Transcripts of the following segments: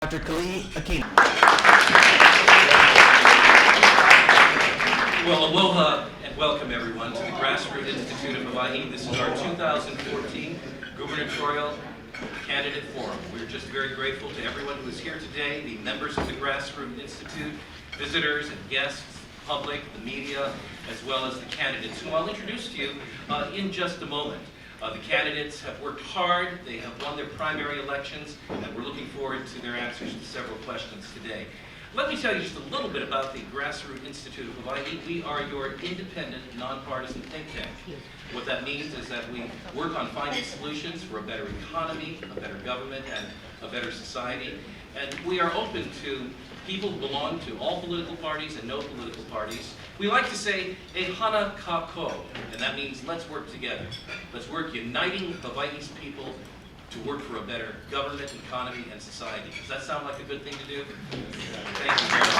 Dr. Kali Aquino. Well, aloha and welcome everyone to the Grassroots Institute of Hawaii. This is our 2014 Gubernatorial Candidate Forum. We're just very grateful to everyone who is here today, the members of the Grassroots Institute, visitors and guests, public, the media, as well as the candidates, who I'll introduce to you in just a moment. The candidates have worked hard, they have won their primary elections, and we're looking forward to their answers to several questions today. Let me tell you just a little bit about the Grassroots Institute of Hawaii. We are your independent, nonpartisan think tank. What that means is that we work on finding solutions for a better economy, a better government, and a better society. And we are open to people who belong to all political parties and no political parties. We like to say, e hana ka ko, and that means let's work together. Let's work uniting Hawaii's people to work for a better government, economy, and society. Does that sound like a good thing to do? Thank you very much.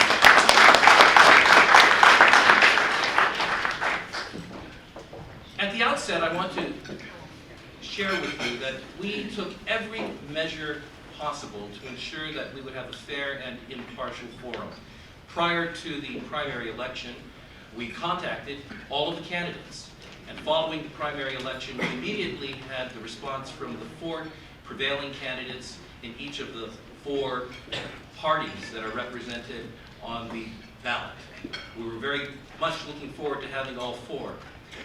At the outset, I want to share with you that we took every measure possible to ensure that we would have a fair and impartial forum. Prior to the primary election, we contacted all of the candidates. And following the primary election, we immediately had the response from the 4 prevailing candidates in each of the 4 parties that are represented on the ballot. We were very much looking forward to having all 4.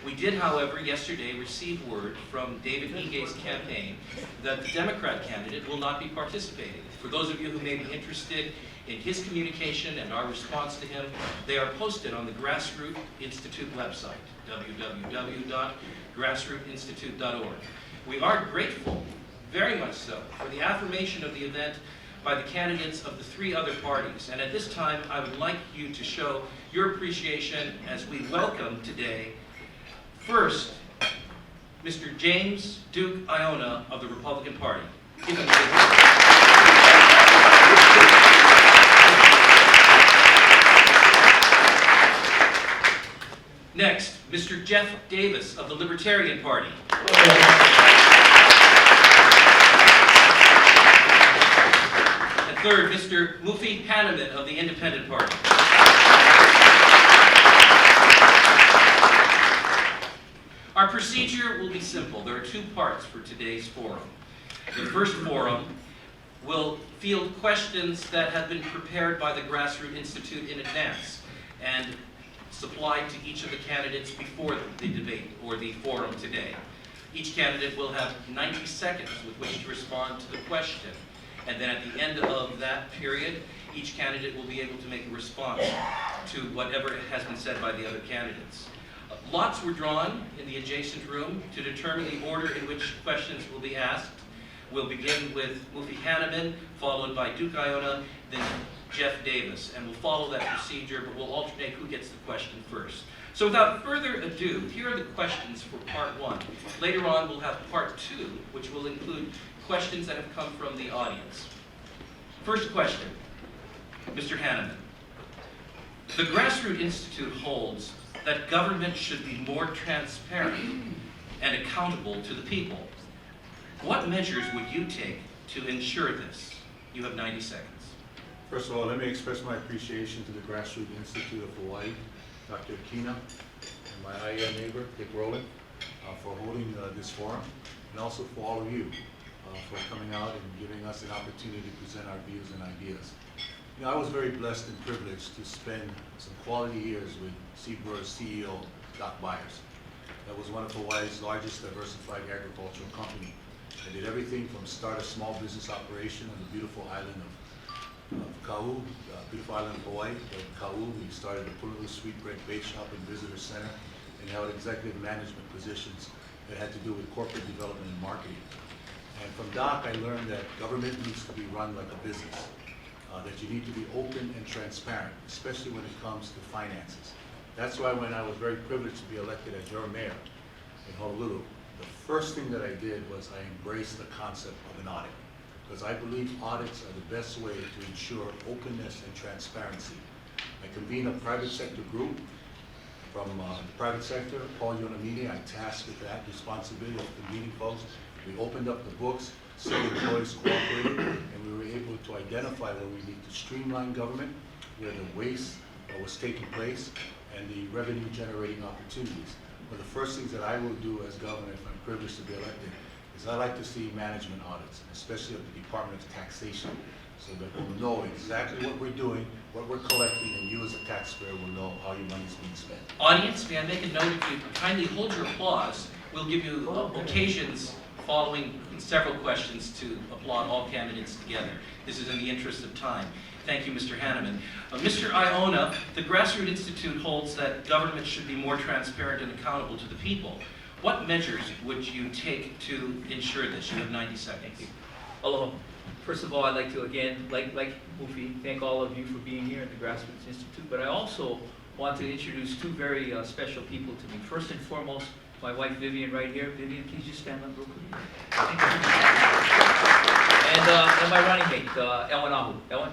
We did, however, yesterday receive word from David Ige's campaign that the Democrat candidate will not be participating. For those of you who may be interested in his communication and our response to him, they are posted on the Grassroots Institute website, www.grassrootsinstitute.org. We are grateful, very much so, for the affirmation of the event by the candidates of the 3 other parties. And at this time, I would like you to show your appreciation as we welcome today, first, Mr. James Duke Aiona of the Republican Party. Give him a big round. Next, Mr. Jeff Davis of the Libertarian Party. And third, Mr. Mufi Hanneman of the Independent Party. Our procedure will be simple. There are 2 parts for today's forum. The first forum will field questions that have been prepared by the Grassroots Institute in advance and supplied to each of the candidates before the debate or the forum today. Each candidate will have 90 seconds with which to respond to the question. And then at the end of that period, each candidate will be able to make a response to whatever has been said by the other candidates. Lots were drawn in the adjacent room to determine the order in which questions will be asked. We'll begin with Mufi Hanneman, followed by Duke Aiona, then Jeff Davis. And we'll follow that procedure, but we'll alternate who gets the question first. So without further ado, here are the questions for part 1. Later on, we'll have part 2, which will include questions that have come from the audience. First question, Mr. Hanneman. The Grassroots Institute holds that government should be more transparent and accountable to the people. What measures would you take to ensure this? You have 90 seconds. First of all, let me express my appreciation to the Grassroots Institute of Hawaii, Dr. Aquino, and my IEA neighbor, Dick Rowland, for holding this forum, and also for all of you for coming out and giving us an opportunity to present our views and ideas. You know, I was very blessed and privileged to spend some quality years with Seabird's CEO, Doc Byers. That was one of Hawaii's largest diversified agricultural company. They did everything from start a small business operation on the beautiful island of Kau, beautiful island of Hawaii, Kau. We started a Pululu Sweetbread Bake Shop and Visitor Center and held executive management positions that had to do with corporate development and marketing. And from Doc, I learned that government needs to be run like a business. That you need to be open and transparent, especially when it comes to finances. That's why when I was very privileged to be elected as your mayor in Honolulu, the first thing that I did was I embraced the concept of an audit. Because I believe audits are the best way to ensure openness and transparency. I convened a private sector group from the private sector, Paul Yonamine. I tasked with that responsibility of convening folks. We opened up the books. city employees cooperated, and we were able to identify where we need to streamline government, where the waste was taking place, and the revenue generating opportunities. One of the first things that I will do as governor, if I'm privileged to be elected, is I like to see management audits, especially of the Department of Taxation, so that we'll know exactly what we're doing, what we're collecting, and you as a taxpayer will know how your money's being spent. Audience, may I make a note of you? Kindly hold your applause. We'll give you occasions following several questions to applaud all candidates together. This is in the interest of time. Thank you, Mr. Hanneman. Mr. Iona, the Grassroots Institute holds that government should be more transparent and accountable to the people. What measures would you take to ensure this? You have 90 seconds. Aloha. First of all, I'd like to, again, like Mufi, thank all of you for being here at the Grassroots Institute, but I also want to introduce two very special people to me. First and foremost, my wife Vivian right here. Vivian, please just stand up real quick. Thank you. And my running mate, Ellen Ahu. Ellen?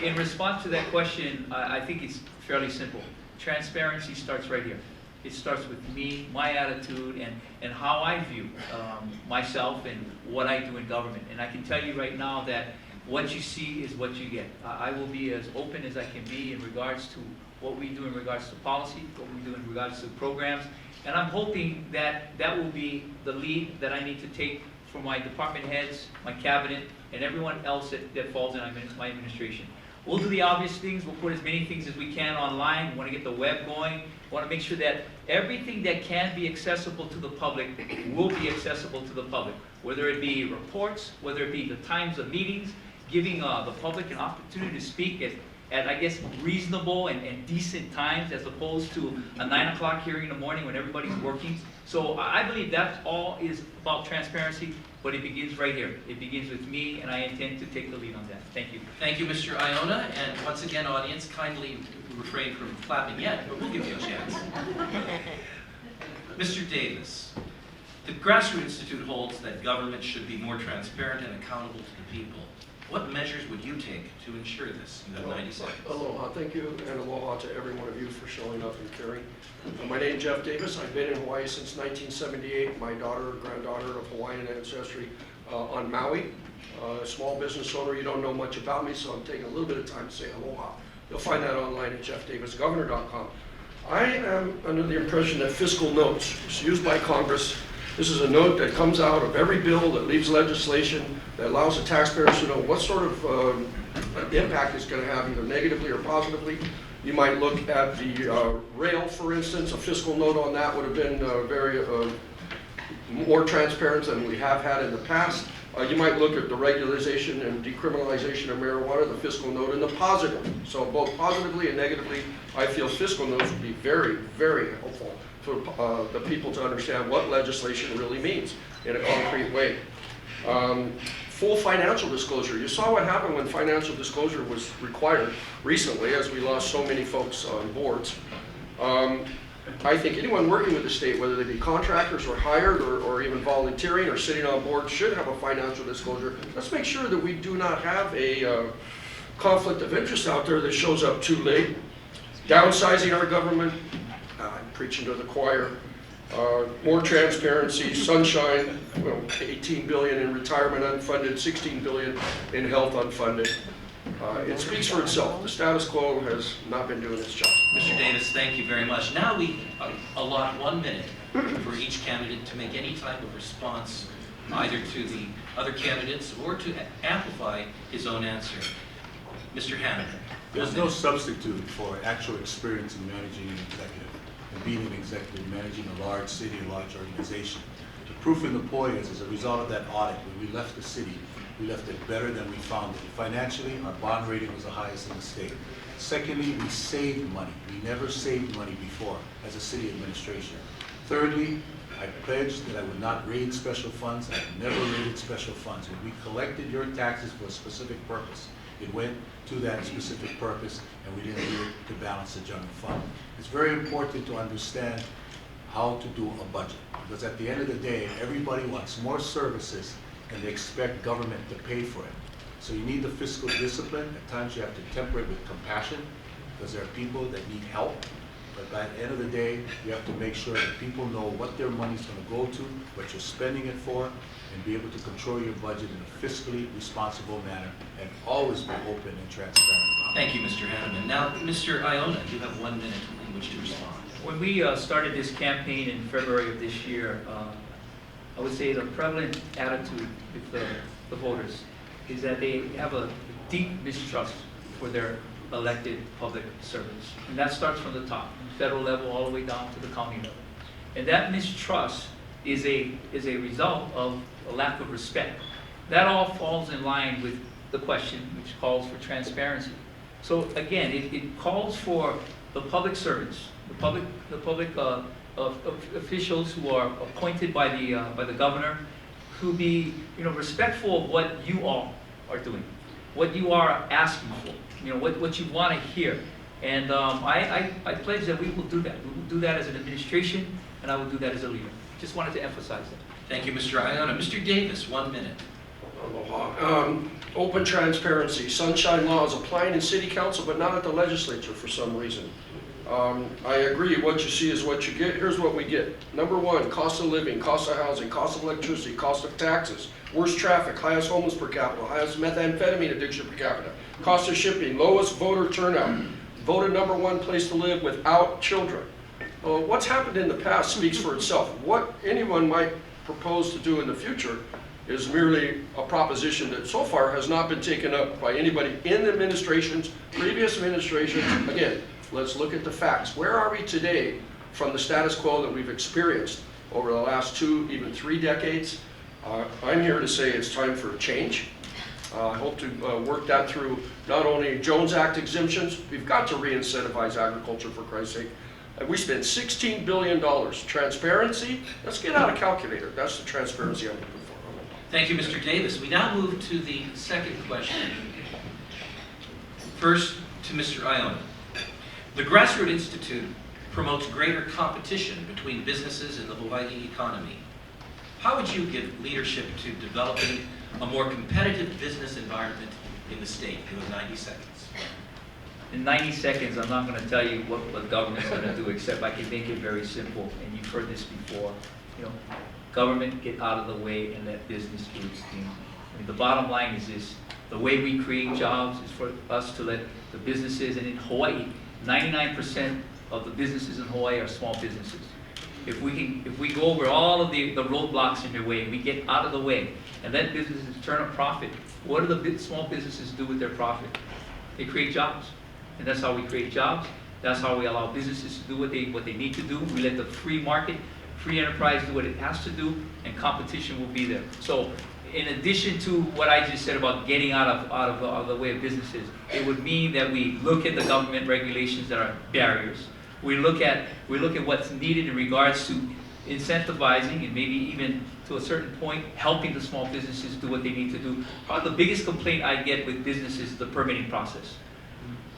In response to that question, I think it's fairly simple. Transparency starts right here. It starts with me, my attitude, and how I view myself and what I do in government. And I can tell you right now that what you see is what you get. I will be as open as I can be in regards to what we do in regards to policy, what we do in regards to programs. And I'm hoping that that will be the lead that I need to take for my department heads, my cabinet, and everyone else that falls in my administration. We'll do the obvious things. We'll put as many things as we can online. We want to get the web going. We want to make sure that everything that can be accessible to the public will be accessible to the public, whether it be reports, whether it be the times of meetings, giving the public an opportunity to speak at I guess, reasonable and decent times, as opposed to a 9 o'clock hearing in the morning when everybody's working. So I believe that all is about transparency, but it begins right here. It begins with me, and I intend to take the lead on that. Thank you. Thank you, Mr. Iona. And once again, audience, kindly refrain from clapping yet, but we'll give you a chance. Mr. Davis, the Grassroots Institute holds that government should be more transparent and accountable to the people. What measures would you take to ensure this? You have 90 seconds. Aloha, thank you, and aloha to every one of you for showing up and caring. My name is Jeff Davis. I've been in Hawaii since 1978. My daughter, granddaughter of Hawaiian ancestry on Maui. Small business owner. You don't know much about me, so I'm taking a little bit of time to say aloha. You'll find that online at jeffdavisgovernor.com. I am under the impression that fiscal notes is used by Congress. This is a note that comes out of every bill that leaves legislation that allows the taxpayers to know what sort of impact it's going to have, either negatively or positively. You might look at the rail, for instance. A fiscal note on that would have been very more transparent than we have had in the past. You might look at the regularization and decriminalization of marijuana, the fiscal note, and the positive. So both positively and negatively, I feel fiscal notes would be very, very helpful for the people to understand what legislation really means in a concrete way. Full financial disclosure. You saw what happened when financial disclosure was required recently, as we lost so many folks on boards. I think anyone working with the state, whether they be contractors or hired or even volunteering or sitting on board, should have a financial disclosure. Let's make sure that we do not have a conflict of interest out there that shows up too late. Downsizing our government, I'm preaching to the choir. More transparency, sunshine, 18 billion in retirement unfunded, 16 billion in health unfunded. It speaks for itself. The status quo has not been doing its job. Mr. Davis, thank you very much. Now we allot 1 minute for each candidate to make any type of response, either to the other candidates or to amplify his own answer. Mr. Hanneman. There's no substitute for actual experience in managing an executive and being an executive, managing a large city, a large organization. The proof in the pudding is, as a result of that audit, when we left the city, we left it better than we found it. Financially, our bond rating was the highest in the state. Secondly, we saved money. We never saved money before as a city administration. Thirdly, I pledged that I would not raid special funds. I've never raided special funds. When we collected your taxes for a specific purpose, it went to that specific purpose, and we didn't do it to balance the general fund. It's very important to understand how to do a budget, because at the end of the day, everybody wants more services and they expect government to pay for it. So you need the fiscal discipline. At times you have to temper it with compassion, because there are people that need help. But by the end of the day, you have to make sure that people know what their money's gonna go to, what you're spending it for, and be able to control your budget in a fiscally responsible manner, and always be open and transparent. Thank you, Mr. Hanneman. Now, Mr. Iona, you have 1 minute in which to respond. When we started this campaign in February of this year, I would say the prevalent attitude with the voters is that they have a deep mistrust for their elected public servants. And that starts from the top, federal level all the way down to the county level. And that mistrust is a result of a lack of respect. That all falls in line with the question, which calls for transparency. So again, it calls for the public servants, the public officials who are appointed by the governor, who be respectful of what you all are doing, what you are asking for, what you want to hear. And I pledge that we will do that. We will do that as an administration, and I will do that as a leader. Just wanted to emphasize that. Thank you, Mr. Iona. Mr. Davis, 1 minute. Aloha. Open transparency, sunshine laws applying in city council, but not at the legislature for some reason. I agree, what you see is what you get. Here's what we get. Number one, cost of living, cost of housing, cost of electricity, cost of taxes, worst traffic, highest homeless per capita, highest methamphetamine addiction per capita, cost of shipping, lowest voter turnout, voted number one place to live without children. What's happened in the past speaks for itself. What anyone might propose to do in the future is merely a proposition that so far has not been taken up by anybody in the administrations, previous administrations. Again, let's look at the facts. Where are we today from the status quo that we've experienced over the last 2, even 3 decades? I'm here to say it's time for a change. I hope to work that through not only Jones Act exemptions, we've got to re-incentivize agriculture for Christ's sake. We spent $16 billion. Transparency, let's get out a calculator. That's the transparency I'm looking for. Thank you, Mr. Davis. We now move to the second question. First, to Mr. Iona. The Grassroots Institute promotes greater competition between businesses in the Hawaii economy. How would you give leadership to developing a more competitive business environment in the state? You have 90 seconds. In 90 seconds, I'm not going to tell you what the government's going to do, except I can make it very simple, and you've heard this before. Government, get out of the way and let business do its thing. The bottom line is this: the way we create jobs is for us to let the businesses, and in Hawaii, 99% of the businesses in Hawaii are small businesses. If we go over all of the roadblocks in their way, we get out of the way and let businesses turn a profit. What do the small businesses do with their profit? They create jobs, and that's how we create jobs. That's how we allow businesses to do what they need to do. We let the free market, free enterprise do what it has to do, and competition will be there. So, in addition to what I just said about getting out of the way of businesses, it would mean that we look at the government regulations that are barriers. We look at what's needed in regards to incentivizing and maybe even to a certain point helping the small businesses do what they need to do. Probably the biggest complaint I get with businesses is the permitting process.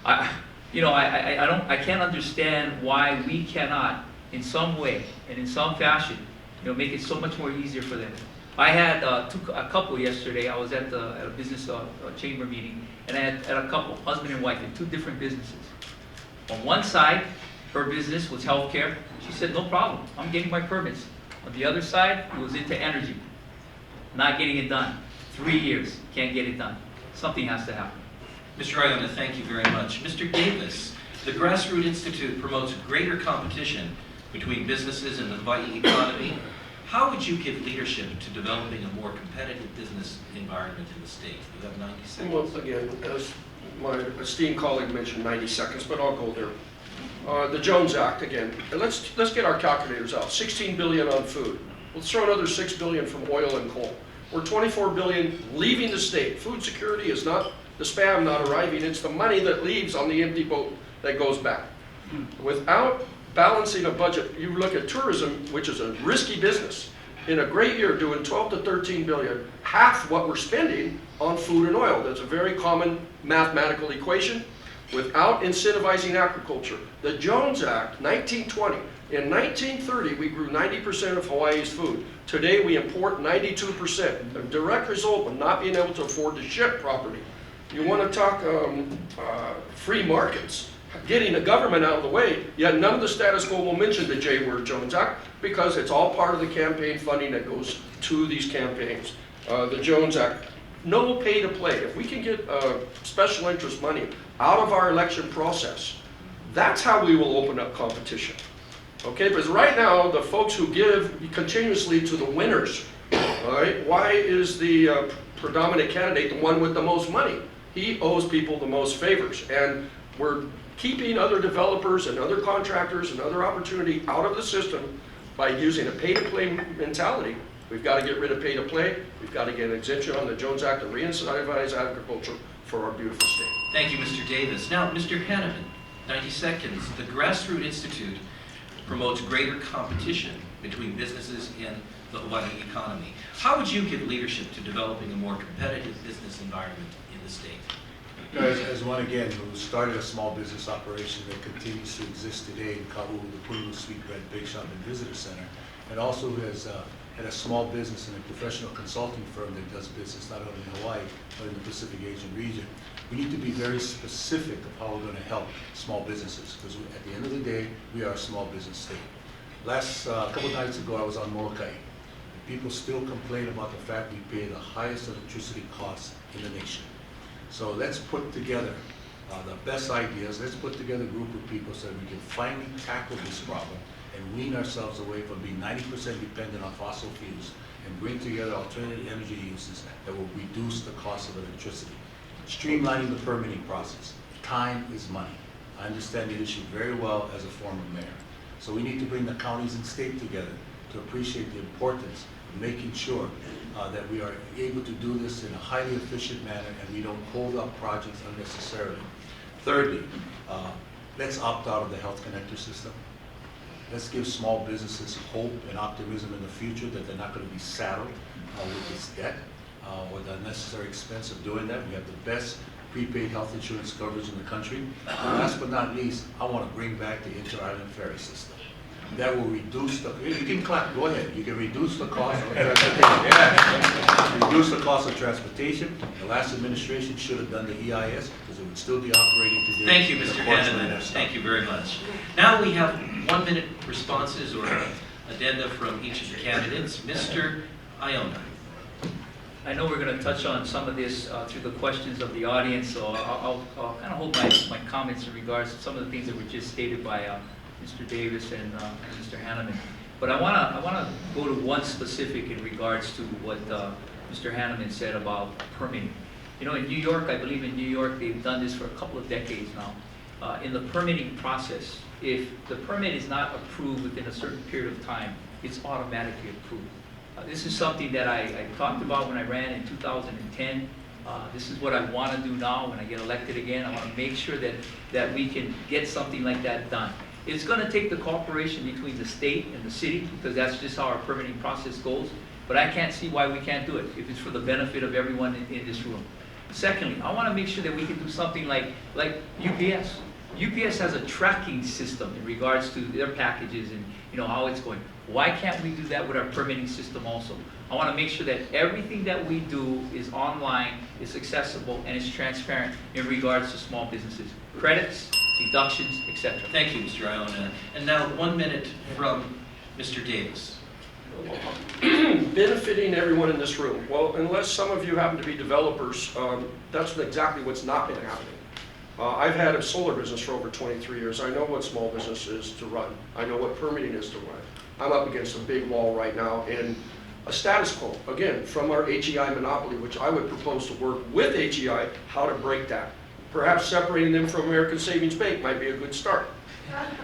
I can't understand why we cannot, in some way and in some fashion, make it so much more easier for them. I had a couple yesterday. I was at a business chamber meeting, and I had a couple, husband and wife, in 2 different businesses. On one side, her business was healthcare. She said, no problem, I'm getting my permits. On the other side, it was into energy. Not getting it done. 3 years, can't get it done. Something has to happen. Mr. Iona, thank you very much. Mr. Davis, the Grassroots Institute promotes greater competition between businesses in the Hawaii economy. How would you give leadership to developing a more competitive business environment in the state? You have 90 seconds. Well, again, as my esteemed colleague mentioned, 90 seconds, but I'll go there. The Jones Act, again, and let's get our calculators out. $16 billion on food. Let's throw another $6 billion from oil and coal. We're $24 billion leaving the state. Food security is not the spam not arriving, it's the money that leaves on the empty boat that goes back. Without balancing a budget, you look at tourism, which is a risky business. In a great year, doing 12 to 13 billion, half what we're spending on food and oil. That's a very common mathematical equation. Without incentivizing agriculture. The Jones Act, 1920. In 1930, we grew 90% of Hawaii's food. Today, we import 92%. A direct result of not being able to afford to ship properly. You want to talk free markets. getting the government out of the way, yet none of the status quo will mention the J word, Jones Act, because it's all part of the campaign funding that goes to these campaigns. The Jones Act, no pay to play. If we can get special interest money out of our election process, that's how we will open up competition. Okay, because right now, the folks who give continuously to the winners, all right, why is the predominant candidate the one with the most money? He owes people the most favors, and we're keeping other developers and other contractors and other opportunity out of the system by using a pay-to-play mentality. We've got to get rid of pay-to-play. We've got to get an exemption on the Jones Act and re-incentivize agriculture for our beautiful state. Thank you, Mr. Davis. Now, Mr. Hanneman, 90 seconds. The Grassroots Institute promotes greater competition between businesses in the Hawaii economy. How would you give leadership to developing a more competitive business environment in the state? As one again who started a small business operation that continues to exist today in Kahu, the Pununu Sweet Bread Bake Shop and Visitor Center, and also has had a small business and a professional consulting firm that does business not only in Hawaii, but in the Pacific Asian region. We need to be very specific of how we're going to help small businesses, because at the end of the day, we are a small business state. Last couple nights ago, I was on Molokai. People still complain about the fact we pay the highest electricity costs in the nation. So let's put together the best ideas. Let's put together a group of people so that we can finally tackle this problem and wean ourselves away from being 90% dependent on fossil fuels and bring together alternative energy uses that will reduce the cost of electricity. Streamlining the permitting process. Time is money. I understand the issue very well as a former mayor. So we need to bring the counties and state together to appreciate the importance of making sure that we are able to do this in a highly efficient manner and we don't hold up projects unnecessarily. Thirdly, let's opt out of the Health Connector system. Let's give small businesses hope and optimism in the future that they're not going to be saddled with this debt or the unnecessary expense of doing that. We have the best prepaid health insurance coverage in the country. And last but not least, I want to bring back the inter-island ferry system. That will reduce the, you can clap, go ahead. You can reduce the cost of transportation. Reduce the cost of transportation. The last administration should have done the EIS because it would still be operating today. Thank you, Mr. Hanneman. Thank you very much. Now we have 1-minute responses or addenda from each of the candidates. Mr. Iona. I know we're going to touch on some of this through the questions of the audience, so I'll kind of hold my comments in regards to some of the things that were just stated by Mr. Davis and Mr. Hanneman. But I want to go to one specific in regards to what Mr. Hanneman said about permitting. You know, in New York, I believe in New York, they've done this for a couple of decades now. In the permitting process, if the permit is not approved within a certain period of time, it's automatically approved. This is something that I talked about when I ran in 2010. This is what I want to do now when I get elected again. I want to make sure that we can get something like that done. It's going to take the cooperation between the state and the city because that's just how our permitting process goes. But I can't see why we can't do it if it's for the benefit of everyone in this room. Secondly, I want to make sure that we can do something like UPS. UPS has a tracking system in regards to their packages and how it's going. Why can't we do that with our permitting system also? I want to make sure that everything that we do is online, is accessible, and is transparent in regards to small businesses. Credits, deductions, etc. Thank you, Mr. Iona. And now 1 minute from Mr. Davis. Benefiting everyone in this room. Well, unless some of you happen to be developers, that's exactly what's not been happening. I've had a solar business for over 23 years. I know what small business is to run. I know what permitting is to run. I'm up against a big wall right now in a status quo, again, from our HEI monopoly, which I would propose to work with HEI, how to break that. Perhaps separating them from American Savings Bank might be a good start.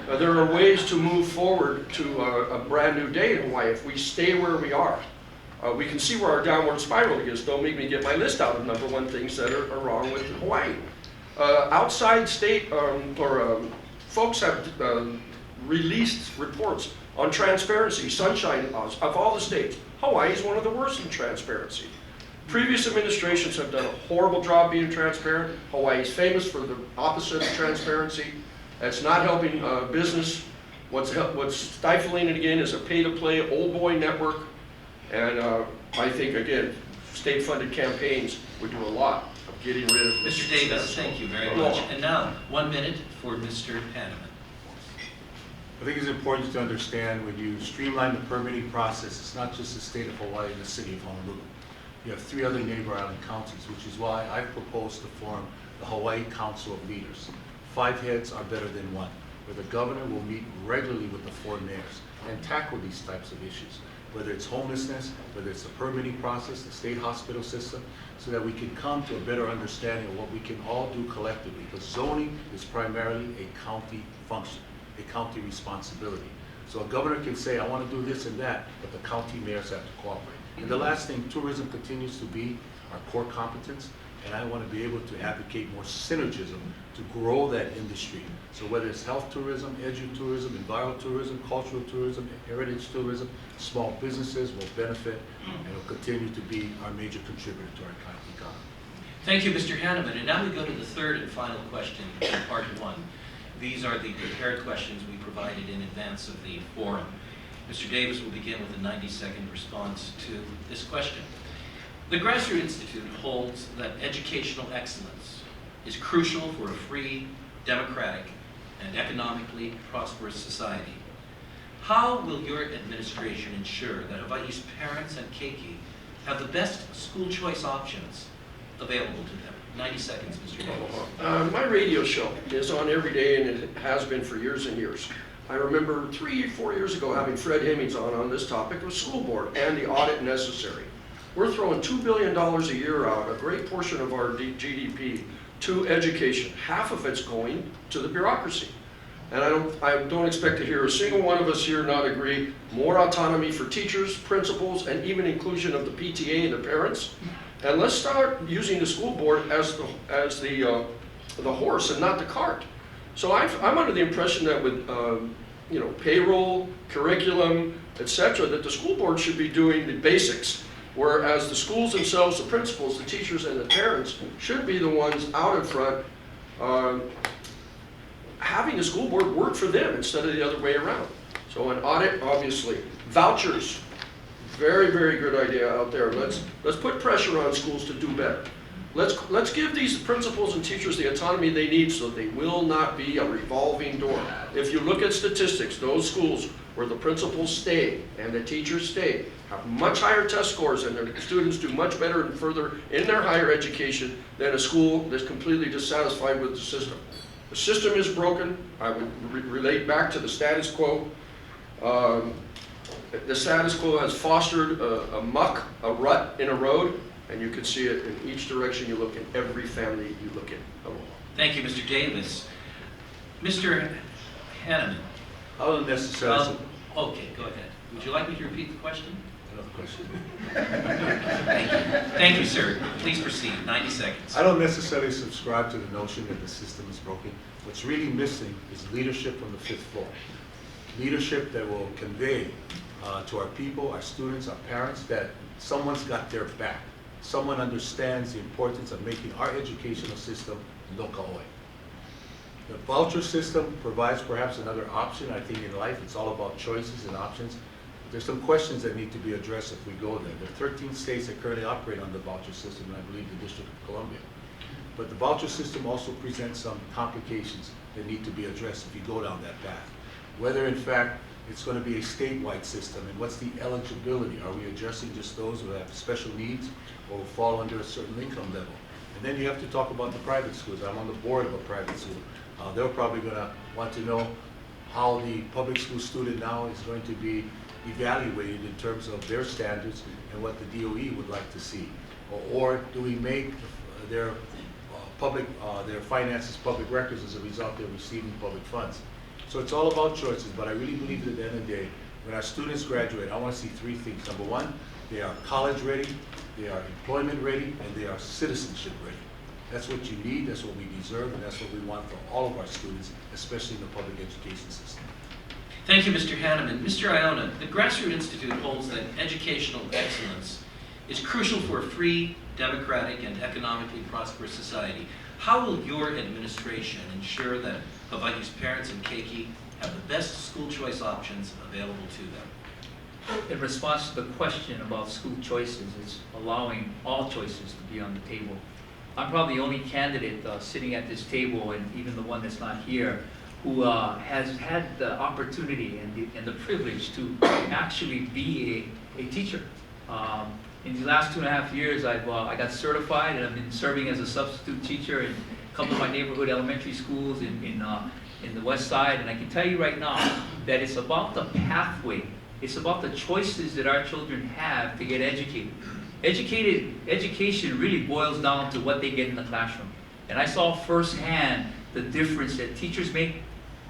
There are ways to move forward to a brand new day in Hawaii if we stay where we are. We can see where our downward spiral is. Don't make me get my list out of #1 things that are wrong with Hawaii. Outside state folks have released reports on transparency, sunshine laws of all the states. Hawaii is one of the worst in transparency. Previous administrations have done a horrible job being transparent. Hawaii is famous for the opposite of transparency. It's not helping business. What's stifling it again is a pay-to-play old boy network. And I think, again, state-funded campaigns would do a lot of getting rid of Mr. Davis, thank you very much. And now, 1 minute for Mr. Hanneman. I think it's important to understand when you streamline the permitting process, it's not just the state of Hawaii and the city of Honolulu. You have 3 other neighbor island counties, which is why I've proposed to form the Hawaii Council of Leaders. 5 heads are better than 1, where the governor will meet regularly with the 4 mayors and tackle these types of issues, whether it's homelessness, whether it's the permitting process, the state hospital system, so that we can come to a better understanding of what we can all do collectively, because zoning is primarily a county function, a county responsibility. So a governor can say, I want to do this and that, but the county mayors have to cooperate. And the last thing, tourism continues to be our core competence, and I want to be able to advocate more synergism to grow that industry. So whether it's health tourism, edu-tourism, environmental tourism, cultural tourism, heritage tourism, small businesses will benefit and will continue to be our major contributor to our economy. Thank you, Mr. Hanneman. And now we go to the third and final question in part 1. These are the prepared questions we provided in advance of the forum. Mr. Davis will begin with a 90-second response to this question. The Grassroots Institute holds that educational excellence is crucial for a free, democratic, and economically prosperous society. How will your administration ensure that Hawaii's parents and keiki have the best school choice options available to them? 90 seconds, Mr. Davis. My radio show is on every day, and it has been for years and years. I remember 3 or 4 years ago having Fred Hemmings on this topic with school board and the audit necessary. We're throwing $2 billion a year out, a great portion of our GDP, to education. Half of it's going to the bureaucracy. And I don't expect to hear a single one of us here not agree. More autonomy for teachers, principals, and even inclusion of the PTA and the parents. And let's start using the school board as the horse and not the cart. So I'm under the impression that with payroll, curriculum, etc., that the school board should be doing the basics, whereas the schools themselves, the principals, the teachers, and the parents should be the ones out in front, having the school board work for them instead of the other way around. So an audit, obviously. Vouchers, very, very good idea out there. Let's put pressure on schools to do better. Let's give these principals and teachers the autonomy they need so they will not be a revolving door. If you look at statistics, those schools where the principals stay and the teachers stay have much higher test scores and their students do much better and further in their higher education than a school that's completely dissatisfied with the system. The system is broken. I would relate back to the status quo. The status quo has fostered a muck, a rut in a road, and you can see it in each direction you look, in every family you look in. Thank you, Mr. Davis. Mr. Hanneman. I don't necessarily. Okay, go ahead. Would you like me to repeat the question? Another question. Thank you. Thank you, sir. Please proceed. 90 seconds. I don't necessarily subscribe to the notion that the system is broken. What's really missing is leadership from the 5th floor. Leadership that will convey to our people, our students, our parents, that someone's got their back. Someone understands the importance of making our educational system loka-oi. The voucher system provides perhaps another option. I think in life it's all about choices and options. There's some questions that need to be addressed if we go there. There are 13 states that currently operate on the voucher system, and I believe the District of Columbia. But the voucher system also presents some complications that need to be addressed if you go down that path. Whether in fact it's going to be a statewide system, and what's the eligibility? Are we addressing just those who have special needs or fall under a certain income level? And then you have to talk about the private schools. I'm on the board of a private school. They're probably going to want to know how the public school student now is going to be evaluated in terms of their standards and what the DOE would like to see. Or do we make their finances public records as a result they're receiving public funds? So it's all about choices, but I really believe that at the end of the day, when our students graduate, I want to see 3 things. Number 1, they are college ready, they are employment ready, and they are citizenship ready. That's what you need, that's what we deserve, and that's what we want for all of our students, especially in the public education system. Thank you, Mr. Hanneman. Mr. Iona, the Grassroots Institute holds that educational excellence is crucial for a free, democratic, and economically prosperous society. How will your administration ensure that Hawaii's parents and keiki have the best school choice options available to them? In response to the question about school choices, it's allowing all choices to be on the table. I'm probably the only candidate sitting at this table, and even the one that's not here, who has had the opportunity and the privilege to actually be a teacher. In the last 2.5 years, I got certified, and I've been serving as a substitute teacher in a couple of my neighborhood elementary schools in the west side. And I can tell you right now that it's about the pathway. It's about the choices that our children have to get educated. Education really boils down to what they get in the classroom. And I saw firsthand the difference that teachers make,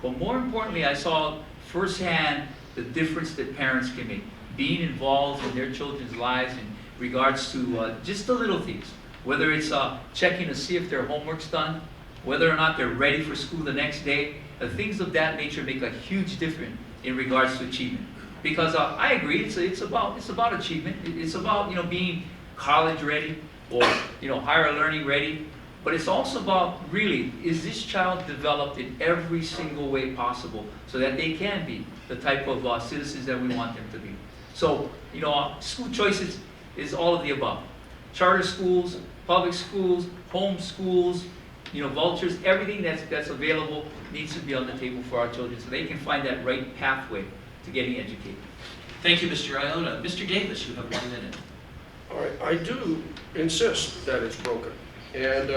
but more importantly, I saw firsthand the difference that parents can make, being involved in their children's lives in regards to just the little things, whether it's checking to see if their homework's done, whether or not they're ready for school the next day. Things of that nature make a huge difference in regards to achievement. Because I agree, it's about achievement. It's about being college ready or higher learning ready. But it's also about, really, is this child developed in every single way possible so that they can be the type of citizens that we want them to be. So, school choices is all of the above. Charter schools, public schools, home schools, vouchers, everything that's available needs to be on the table for our children so they can find that right pathway to getting educated. Thank you, Mr. Iona. Mr. Davis, you have 1 minute. All right, I do insist that it's broken. And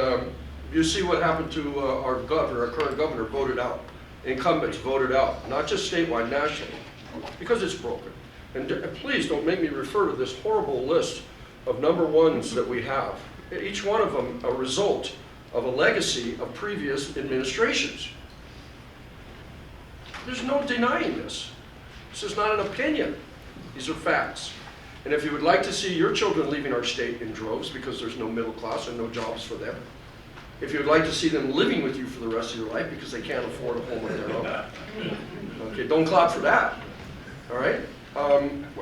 you see what happened to our governor, our current governor voted out. Incumbents voted out, not just statewide, nationally, because it's broken. And please don't make me refer to this horrible list of number ones that we have. Each one of them a result of a legacy of previous administrations. There's no denying this. This is not an opinion. These are facts. And if you would like to see your children leaving our state in droves because there's no middle class and no jobs for them, if you would like to see them living with you for the rest of your life because they can't afford a home of their own, okay, don't clap for that, all right?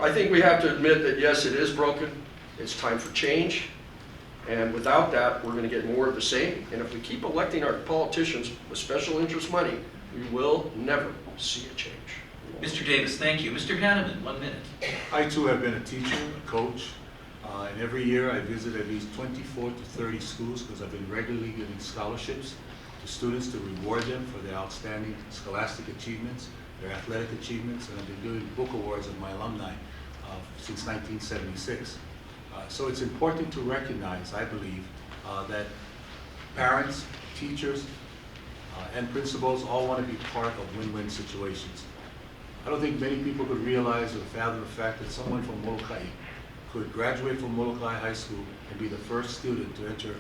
I think we have to admit that, yes, it is broken. It's time for change. And without that, we're going to get more of the same. And if we keep electing our politicians with special interest money, we will never see a change. Mr. Davis, thank you. Mr. Hanneman, 1 minute. I too have been a teacher, a coach, and every year I visit at least 24 to 30 schools because I've been regularly giving scholarships to students to reward them for their outstanding scholastic achievements, their athletic achievements, and I've been doing book awards of my alumni since 1976. So it's important to recognize, I believe, that parents, teachers, and principals all want to be part of win-win situations. I don't think many people could realize or fathom the fact that someone from Molokai could graduate from Molokai High School and be the first student to enter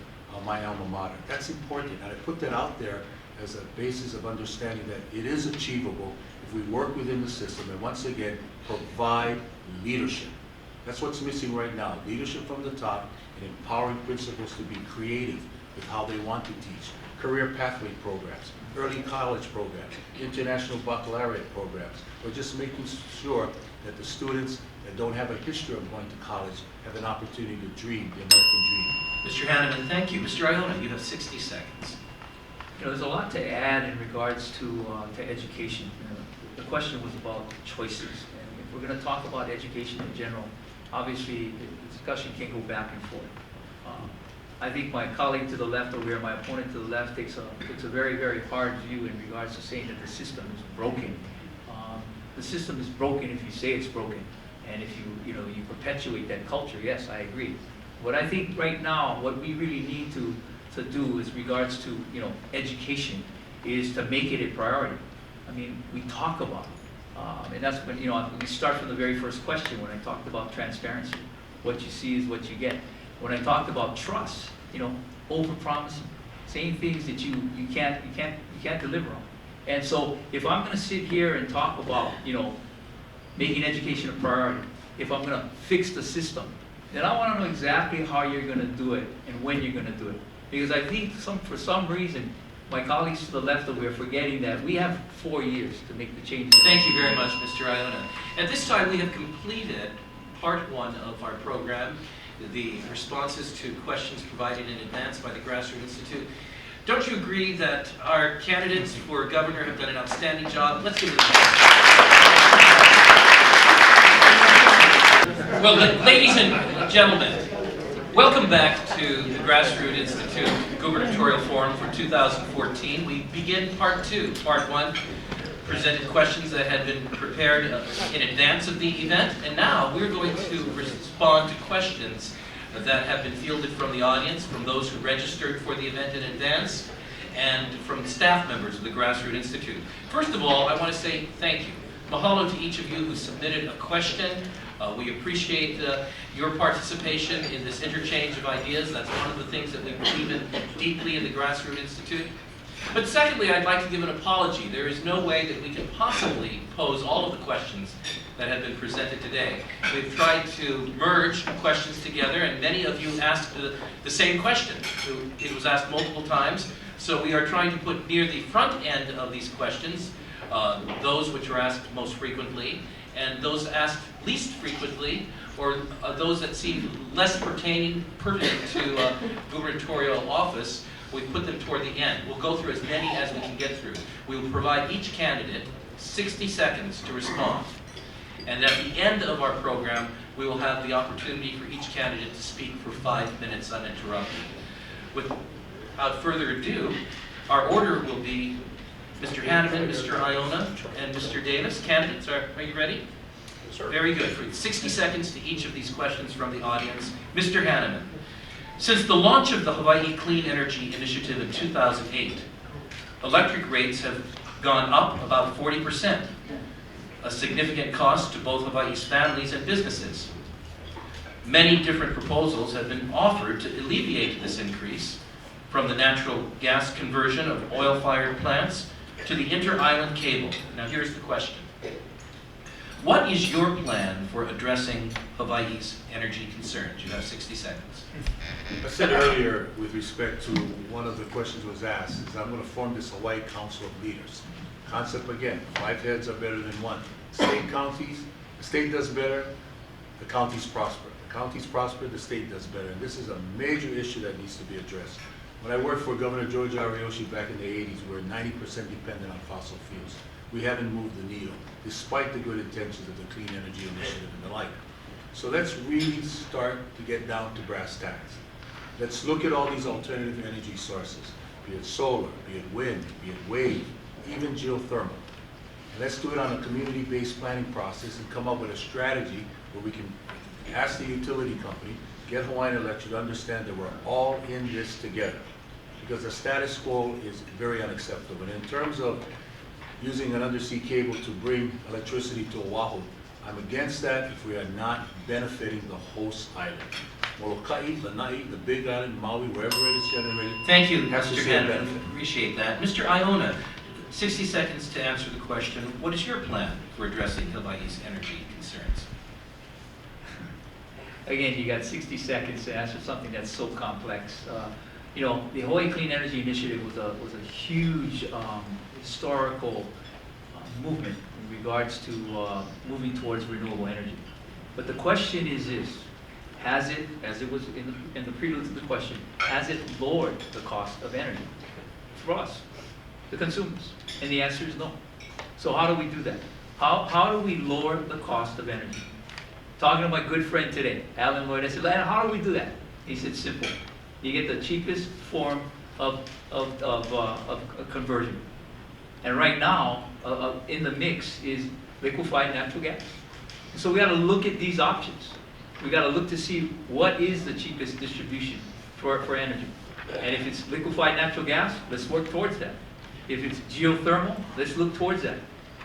my alma mater. That's important, and I put that out there as a basis of understanding that it is achievable if we work within the system and once again provide leadership. That's what's missing right now, leadership from the top and empowering principals to be creative with how they want to teach. Career pathway programs, early college programs, international baccalaureate programs, or just making sure that the students that don't have a history of going to college have an opportunity to dream the American dream. Mr. Hanneman, thank you. Mr. Iona, you have 60 seconds. There's a lot to add in regards to education. The question was about choices. And if we're going to talk about education in general, obviously the discussion can go back and forth. I think my colleague to the left over here, my opponent to the left, takes a very, very hard view in regards to saying that the system is broken. The system is broken if you say it's broken, and if you perpetuate that culture. Yes, I agree. What I think right now, what we really need to do is regards to education, is to make it a priority. I mean, we talk about it, and that's when we start from the very first question when I talked about transparency. What you see is what you get. When I talked about trust, over-promising, saying things that you can't deliver on. And so if I'm going to sit here and talk about making education a priority, if I'm going to fix the system, then I want to know exactly how you're going to do it and when you're going to do it. Because I think for some reason my colleagues to the left over here are forgetting that we have 4 years to make the changes. Thank you very much, Mr. Iona. At this time, we have completed part 1 of our program, the responses to questions provided in advance by the Grassroot Institute. Don't you agree that our candidates for governor have done an outstanding job? Let's give it a hand. Well, ladies and gentlemen, Welcome back to the Grassroots Institute Gubernatorial Forum for 2014. We begin part two. Part one presented questions that had been prepared in advance of the event, and now we're going to respond to questions that have been fielded from the audience, from those who registered for the event in advance, and from staff members of the Grassroots Institute. First of all, I want to say thank you. Mahalo to each of you who submitted a question. We appreciate your participation in this interchange of ideas. That's one of the things that we believe in deeply in the Grassroots Institute. But secondly, I'd like to give an apology. There is no way that we can possibly pose all of the questions that have been presented today. We've tried to merge questions together, and many of you asked the same question. It was asked multiple times, so we are trying to put near the front end of these questions those which are asked most frequently, and those asked least frequently, or those that seem less pertinent to gubernatorial office. We put them toward the end. We'll go through as many as we can get through. We will provide each candidate 60 seconds to respond. And at the end of our program, we will have the opportunity for each candidate to speak for 5 minutes uninterrupted. Without further ado, our order will be Mr. Hanneman, Mr. Iona, and Mr. Davis. Candidates, are you ready? Yes, sir. Very good. For 60 seconds to each of these questions from the audience. Mr. Hanneman. Since the launch of the Hawaii Clean Energy Initiative in 2008, electric rates have gone up about 40%, a significant cost to both Hawaii's families and businesses. Many different proposals have been offered to alleviate this increase, from the natural gas conversion of oil-fired plants to the inter-island cable. Now here's the question. What is your plan for addressing Hawaii's energy concerns? You have 60 seconds. I said earlier, with respect to one of the questions was asked, is I'm going to form this Hawaii Council of Leaders. Concept again, 5 heads are better than one. State counties, the state does better, the counties prosper. The counties prosper, the state does better. And this is a major issue that needs to be addressed. When I worked for Governor George Ariyoshi back in the 80s, we were 90% dependent on fossil fuels. We haven't moved the needle, despite the good intentions of the Clean Energy Initiative and the like. So let's really start to get down to brass tacks. Let's look at all these alternative energy sources, be it solar, be it wind, be it wave, even geothermal. And let's do it on a community-based planning process and come up with a strategy where we can ask the utility company, get Hawaiian Electric to understand that we're all in this together. Because the status quo is very unacceptable. And in terms of using an undersea cable to bring electricity to Oahu, I'm against that if we are not benefiting the host island. Molokai, Lanai, the Big Island, Maui, wherever it is generated. Thank you, has to Mr. see a Hanneman. benefit. Appreciate that. Mr. Iona, 60 seconds to answer the question. What is your plan for addressing Hawaii's energy concerns? Again, you got 60 seconds to answer something that's so complex. You know, the Hawaii Clean Energy Initiative was a huge historical movement in regards to moving towards renewable energy. But the question is this: has it, as it was in the prelude to the question, has it lowered the cost of energy for us, the consumers? And the answer is no. So how do we do that? How do we lower the cost of energy? Talking to my good friend today, Alan Lloyd, I said, "Alan, how do we do that?" He said, simple. You get the cheapest form of conversion. And right now, in the mix is liquefied natural gas. So we got to look at these options. We got to look to see what is the cheapest distribution for energy. And if it's liquefied natural gas, let's work towards that. If it's geothermal, let's look towards that.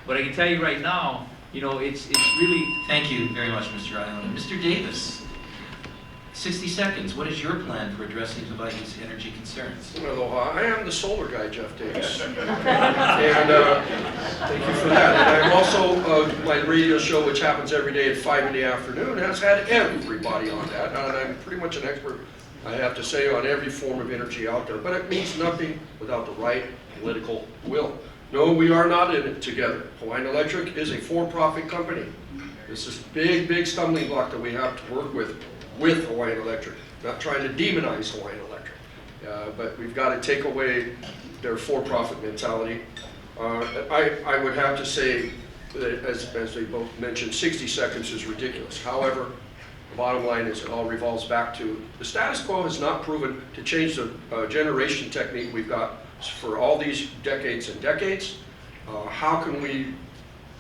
But I can tell you right now, you know, it's really... Thank you very much, Mr. Iona. Mr. Davis, 60 seconds. What is your plan for addressing Hawaii's energy concerns? Aloha. I am the solar guy, Jeff Davis. And thank you for that. And I'm also, my radio show, which happens every day at 5 in the afternoon, has had everybody on that. And I'm pretty much an expert, I have to say, on every form of energy out there. But it means nothing without the right political will. No, we are not in it together. Hawaiian Electric is a for-profit company. This is a big, big stumbling block that we have to work with Hawaiian Electric. Not trying to demonize Hawaiian Electric, but we've got to take away their for-profit mentality. I would have to say that, as they both mentioned, 60 seconds is ridiculous. However, The bottom line is it all revolves back to, the status quo has not proven to change the generation technique we've got for all these decades and decades. How can we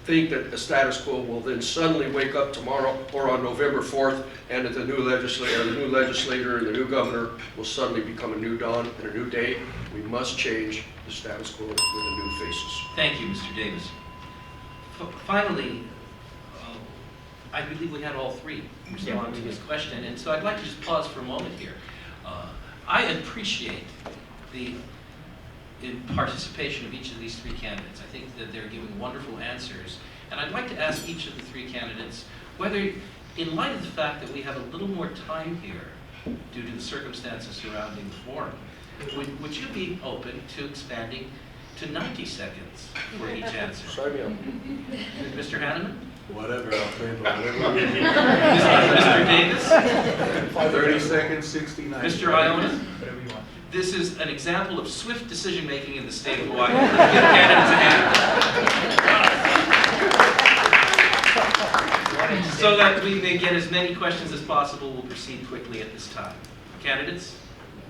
think that the status quo will then suddenly wake up tomorrow or on November 4th and that the new legislator and the new governor will suddenly become a new dawn and a new day? We must change the status quo with the new faces. Thank you, Mr. Davis. Finally, I believe we had all three respond to this question, and so I'd like to just pause for a moment here. I appreciate the participation of each of these three candidates. I think that they're giving wonderful answers, and I'd like to ask each of the three candidates whether, in light of the fact that we have a little more time here due to the circumstances surrounding the forum, would you be open to expanding to 90 seconds for each answer? Sign me up. Mr. Hanneman? Whatever, I'll play by whatever. Mr. Davis? 30 seconds, 69. Mr. Iona? Whatever you want. This is an example of swift decision-making in the state of Hawaii. Give candidates a hand. So that we may get as many questions as possible, we'll proceed quickly at this time. Candidates?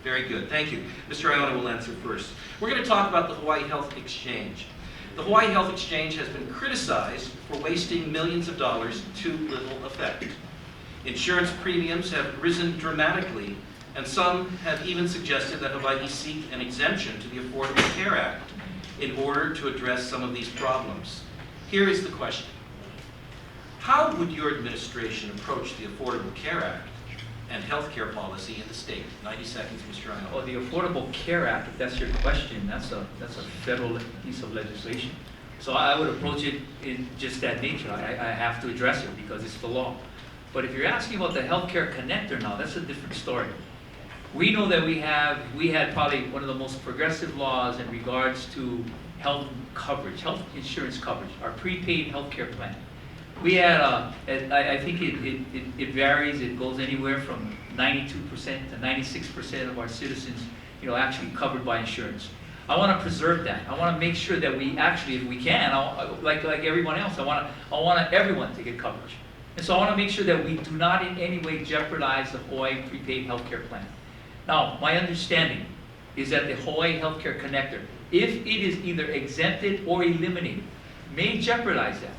Very good, thank you. Mr. Iona will answer first. We're going to talk about the Hawaii Health Exchange. The Hawaii Health Exchange has been criticized for wasting millions of dollars to little effect. Insurance premiums have risen dramatically, and some have even suggested that Hawaii seek an exemption to the Affordable Care Act in order to address some of these problems. Here is the question. How would your administration approach the Affordable Care Act and healthcare policy in the state? 90 seconds, Mr. Iona. Oh, the Affordable Care Act, if that's your question, that's a federal piece of legislation. So I would approach it in just that nature. I have to address it because it's the law. But if you're asking about the healthcare connector now, that's a different story. We know that we had probably one of the most progressive laws in regards to health coverage, health insurance coverage, our prepaid healthcare plan. We had, I think it varies, it goes anywhere from 92% to 96% of our citizens, actually covered by insurance. I want to preserve that. I want to make sure that we actually, if we can, like everyone else, I want everyone to get coverage. And so I want to make sure that we do not in any way jeopardize the Hawaii prepaid healthcare plan. Now, my understanding is that the Hawaii Healthcare Connector, if it is either exempted or eliminated, may jeopardize that.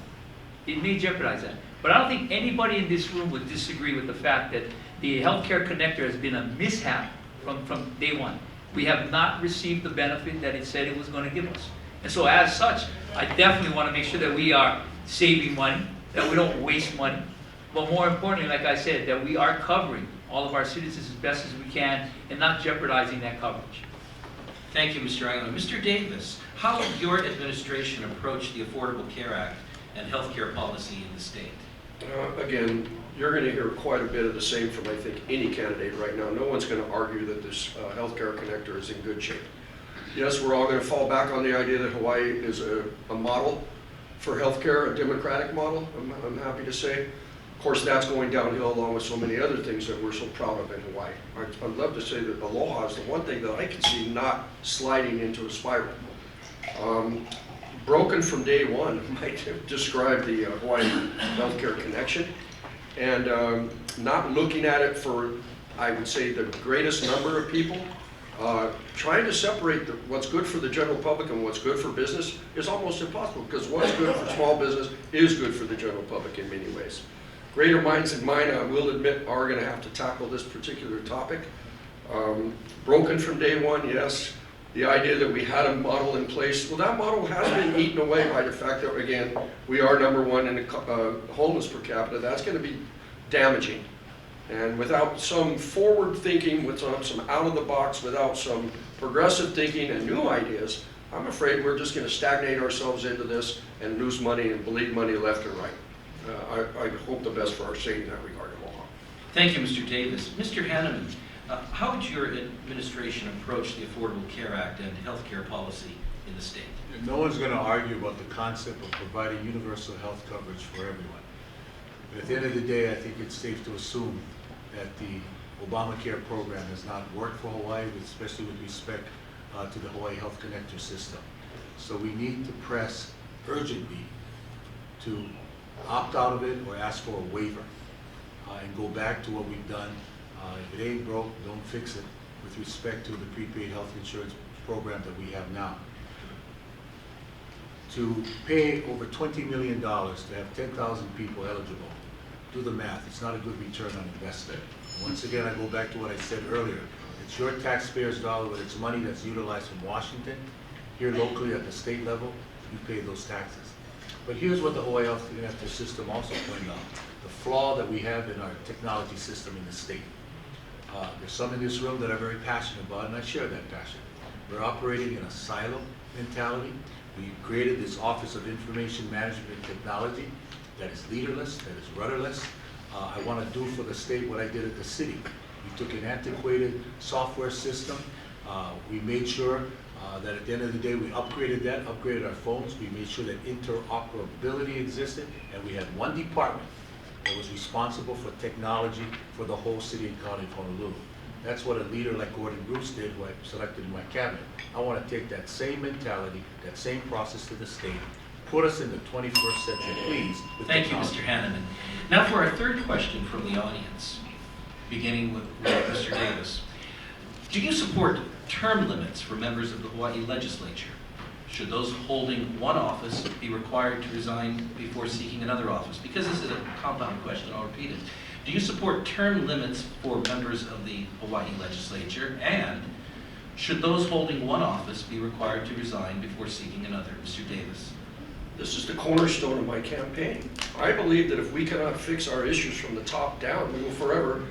It may jeopardize that. But I don't think anybody in this room would disagree with the fact that the healthcare connector has been a mishap from day one. We have not received the benefit that it said it was going to give us. And so as such, I definitely want to make sure that we are saving money, that we don't waste money, but more importantly, like I said, that we are covering all of our citizens as best as we can and not jeopardizing that coverage. Thank you, Mr. Iona. Mr. Davis, how would your administration approach the Affordable Care Act and healthcare policy in the state? Again, you're going to hear quite a bit of the same from, I think, any candidate right now. No one's going to argue that this healthcare connector is in good shape. Yes, we're all going to fall back on the idea that Hawaii is a model for healthcare, a democratic model, I'm happy to say. Of course, that's going downhill along with so many other things that we're so proud of in Hawaii. I'd love to say that the law is the one thing that I can see not sliding into a spiral. Broken from day one might describe the Hawaii Healthcare Connection, and not looking at it for, I would say, the greatest number of people. Trying to separate what's good for the general public and what's good for business is almost impossible, because what's good for small business is good for the general public in many ways. Greater minds than mine, I will admit, are going to have to tackle this particular topic. Broken from day one, yes. The idea that we had a model in place, well, that model has been eaten away by the fact that, again, we are #1 in the homeless per capita. That's going to be damaging. And without some forward thinking, without some out of the box, without some progressive thinking and new ideas, I'm afraid we're just going to stagnate ourselves into this and lose money and bleed money left and right. I hope the best for our state in that regard. Thank you, Mr. Davis. Mr. Hanneman, how would your administration approach the Affordable Care Act and healthcare policy in the state? No one's going to argue about the concept of providing universal health coverage for everyone. But at the end of the day, I think it's safe to assume that the Obamacare program has not worked for Hawaii, especially with respect to the Hawaii Health Connector system. So we need to press urgently to opt out of it or ask for a waiver. and go back to what we've done. If it ain't broke, don't fix it, with respect to the prepaid health insurance program that we have now. To pay over $20 million to have 10,000 people eligible, do the math, it's not a good return on investment. Once again, I go back to what I said earlier. It's your taxpayers' dollar, but it's money that's utilized from Washington. Here locally at the state level, you pay those taxes. But here's what the Hawaii Health Connector system also pointed out, the flaw that we have in our technology system in the state. There's some in this room that are very passionate about it, and I share that passion. We're operating in a silo mentality. We created this Office of Information Management and Technology that is leaderless, that is rudderless. I want to do for the state what I did at the city. We took an antiquated software system. We made sure that at the end of the day, we upgraded that, upgraded our phones. We made sure that interoperability existed, and we had one department that was responsible for technology for the whole city and county of Honolulu. That's what a leader like Gordon Bruce did, who I selected in my cabinet. I want to take that same mentality, that same process to the state, put us in the 21st century, please. With Thank you, technology. Mr. Hanneman. Now for our third question from the audience, beginning with Mr. Davis. Do you support term limits for members of the Hawaii legislature? Should those holding one office be required to resign before seeking another office? Because this is a compound question, I'll repeat it. Do you support term limits for members of the Hawaii legislature? And should those holding one office be required to resign before seeking another? Mr. Davis. This is the cornerstone of my campaign. I believe that if we cannot fix our issues from the top down, we will forever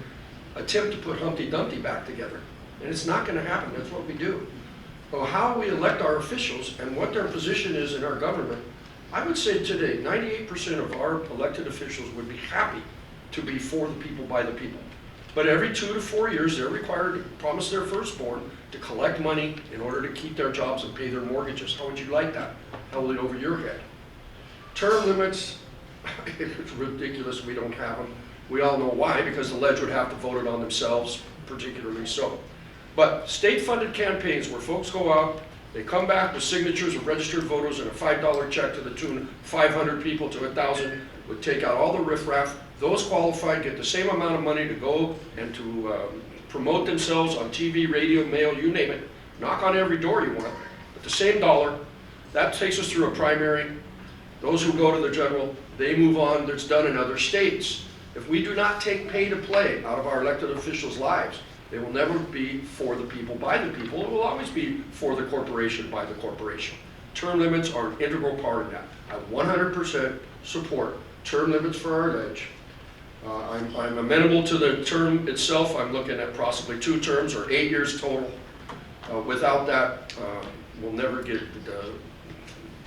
attempt to put Humpty Dumpty back together. And it's not going to happen. That's what we do. Well, how we elect our officials and what their position is in our government, I would say today, 98% of our elected officials would be happy to be for the people, by the people. But every 2 to 4 years, they're required to promise their firstborn to collect money in order to keep their jobs and pay their mortgages. How would you like that? Held it over your head. Term limits, it's ridiculous we don't have them. We all know why, because the ledge would have to vote it on themselves, particularly so. But state-funded campaigns where folks go out, they come back with signatures of registered voters and a $5 check to the tune of 500 people to 1,000, would take out all the riffraff. Those qualified get the same amount of money to go and to promote themselves on TV, radio, mail, you name it. Knock on every door you want, but the same dollar. That takes us through a primary. Those who go to the general, they move on. That's done in other states. If we do not take pay to play out of our elected officials' lives, they will never be for the people, by the people. It will always be for the corporation, by the corporation. Term limits are an integral part of that. I 100% support term limits for our ledge. I'm amenable to the term itself. I'm looking at possibly 2 terms or 8 years total. Without that, we'll never get the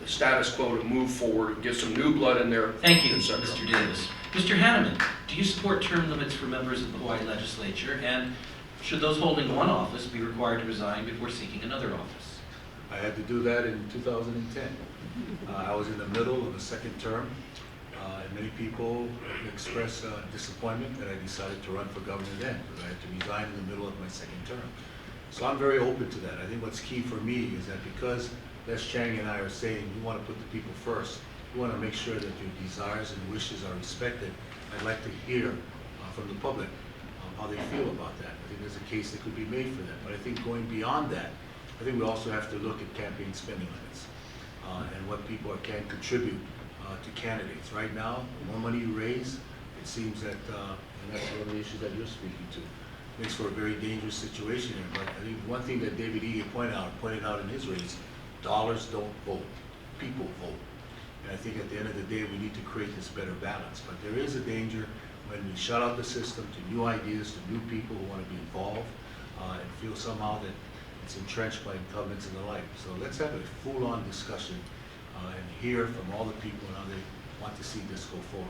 status quo to move forward, get some new blood in there. Thank you, etc. Mr. Davis. Mr. Hanneman, do you support term limits for members of the Hawaii legislature? And should those holding one office be required to resign before seeking another office? I had to do that in 2010. I was in the middle of a second term, and many people expressed disappointment that I decided to run for governor then, because I had to resign in the middle of my second term. So I'm very open to that. I think what's key for me is that because Les Chang and I are saying we want to put the people first, we want to make sure that your desires and wishes are respected. I'd like to hear from the public how they feel about that. I think there's a case that could be made for that. But I think going beyond that, I think we also have to look at campaign spending limits and what people can contribute to candidates. Right now, the more money you raise, it seems that, and that's one of the issues that you're speaking to, makes for a very dangerous situation here. But I think one thing that David Ige pointed out in his race, dollars don't vote, people vote. And I think at the end of the day, we need to create this better balance. But there is a danger when we shut out the system to new ideas, to new people who want to be involved and feel somehow that it's entrenched by incumbents and the like. So let's have a full-on discussion and hear from all the people and how they want to see this go forward.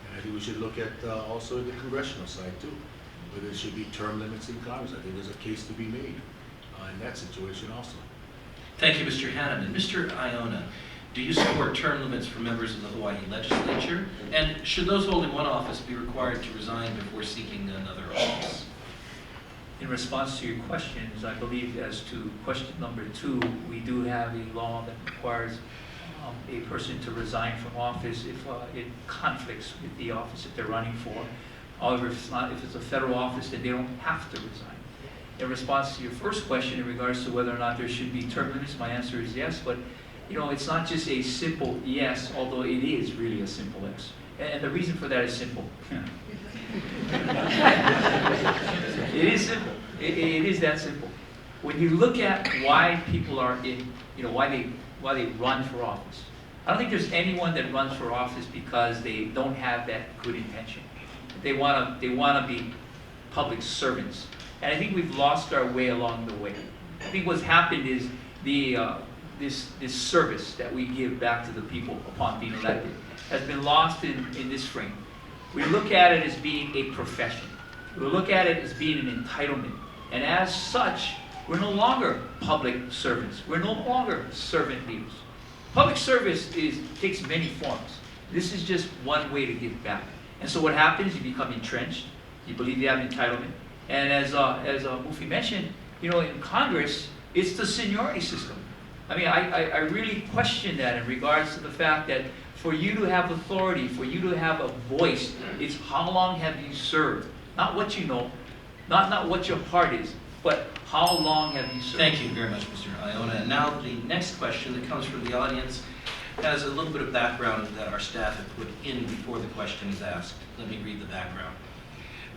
And I think we should look at also the congressional side too, whether there should be term limits in Congress. I think there's a case to be made in that situation also. Thank you, Mr. Hanneman. Mr. Iona, do you support term limits for members of the Hawaii legislature? And should those holding one office be required to resign before seeking another office? In response to your questions, I believe as to question number 2, we do have a law that requires a person to resign from office if it conflicts with the office that they're running for. However, if it's a federal office, then they don't have to resign. In response to your first question in regards to whether or not there should be term limits, my answer is yes, but it's not just a simple yes, although it is really a simple yes. And the reason for that is simple. It is simple. It is that simple. When you look at why people are why they run for office, I don't think there's anyone that runs for office because they don't have that good intention. They want to be public servants. And I think we've lost our way along the way. I think what's happened is this service that we give back to the people upon being elected has been lost in this frame. We look at it as being a profession. We look at it as being an entitlement. And as such, we're no longer public servants. We're no longer servant leaders. Public service takes many forms. This is just one way to give back. And so what happens, you become entrenched. You believe you have entitlement. And as Mufi mentioned, in Congress, it's the seniority system. I mean, I really question that in regards to the fact that for you to have authority, for you to have a voice, it's how long have you served? Not what you know, not what your part is, but how long have you served? Thank you very much, Mr. Iona. And now the next question that comes from the audience has a little bit of background that our staff have put in before the question is asked. Let me read the background.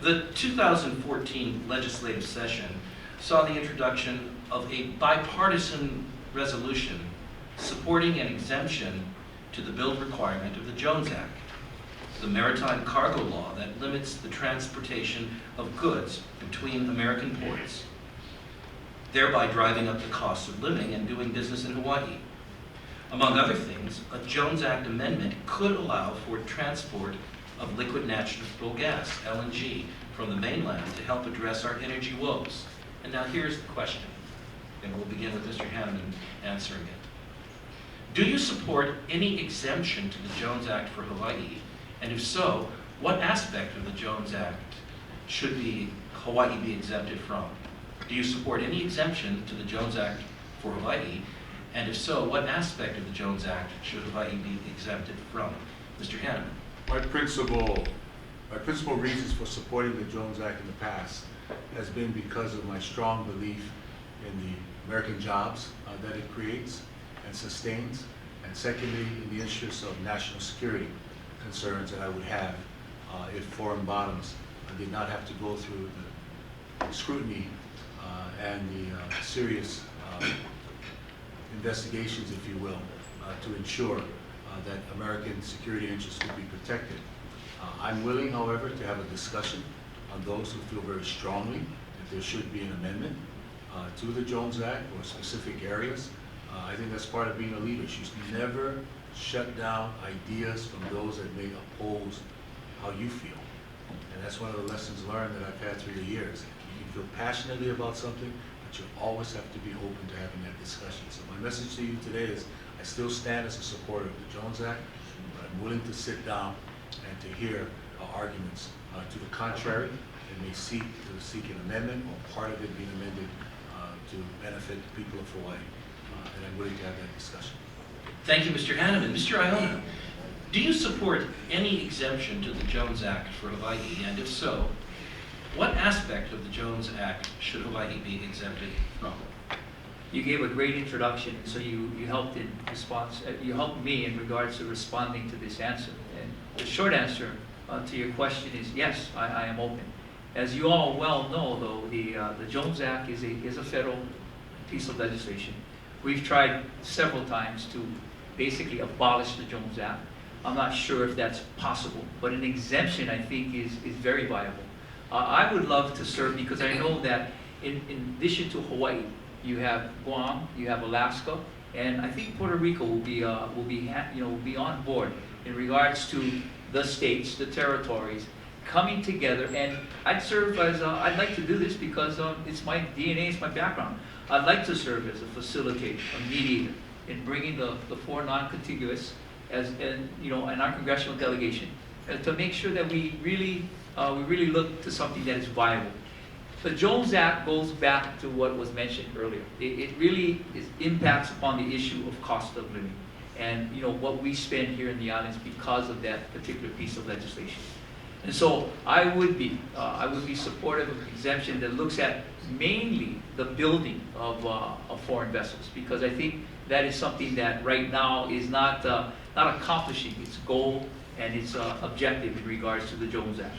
The 2014 legislative session saw the introduction of a bipartisan resolution supporting an exemption to the build requirement of the Jones Act, the maritime cargo law that limits the transportation of goods between American ports, thereby driving up the cost of living and doing business in Hawaii. Among other things, a Jones Act amendment could allow for transport of liquid natural gas, LNG, from the mainland to help address our energy woes. And now here's the question, and we'll begin with Mr. Hanneman answering it. Do you support any exemption to the Jones Act for Hawaii? And if so, what aspect of the Jones Act should Hawaii be exempted from? Do you support any exemption to the Jones Act for Hawaii? And if so, what aspect of the Jones Act should Hawaii be exempted from? Mr. Hanneman. My principal reasons for supporting the Jones Act in the past has been because of my strong belief in the American jobs that it creates and sustains, and secondly, in the interests of national security concerns that I would have if foreign bottoms did not have to go through the scrutiny and the serious investigations, if you will, to ensure that American security interests would be protected. I'm willing, however, to have a discussion on those who feel very strongly that there should be an amendment to the Jones Act or specific areas. I think that's part of being a leader. You should never shut down ideas from those that may oppose how you feel. And that's one of the lessons learned that I've had through the years. You can feel passionately about something, but you always have to be open to having that discussion. So my message to you today is I still stand as a supporter of the Jones Act, but I'm willing to sit down and to hear arguments to the contrary and may seek an amendment or part of it being amended to benefit the people of Hawaii. And I'm willing to have that discussion. Thank you, Mr. Hanneman. Mr. Iona, do you support any exemption to the Jones Act for Hawaii? And if so, what aspect of the Jones Act should Hawaii be exempted from? You gave a great introduction, so you helped in response. You helped me in regards to responding to this answer. And the short answer to your question is yes, I am open. As you all well know, though, the Jones Act is a federal piece of legislation. We've tried several times to basically abolish the Jones Act. I'm not sure if that's possible, but an exemption, I think, is very viable. I would love to serve because I know that in addition to Hawaii, you have Guam, you have Alaska, and I think Puerto Rico will be on board in regards to the states, the territories, coming together. And I'd serve as I'd like to do this because it's my DNA, it's my background. I'd like to serve as a facilitator, a mediator, in bringing the four non-contiguous and our congressional delegation to make sure that we really look to something that is viable. The Jones Act goes back to what was mentioned earlier. It really impacts upon the issue of cost of living and what we spend here in the islands because of that particular piece of legislation. And so I would be supportive of an exemption that looks at mainly the building of foreign vessels, because I think that is something that right now is not accomplishing its goal and its objective in regards to the Jones Act.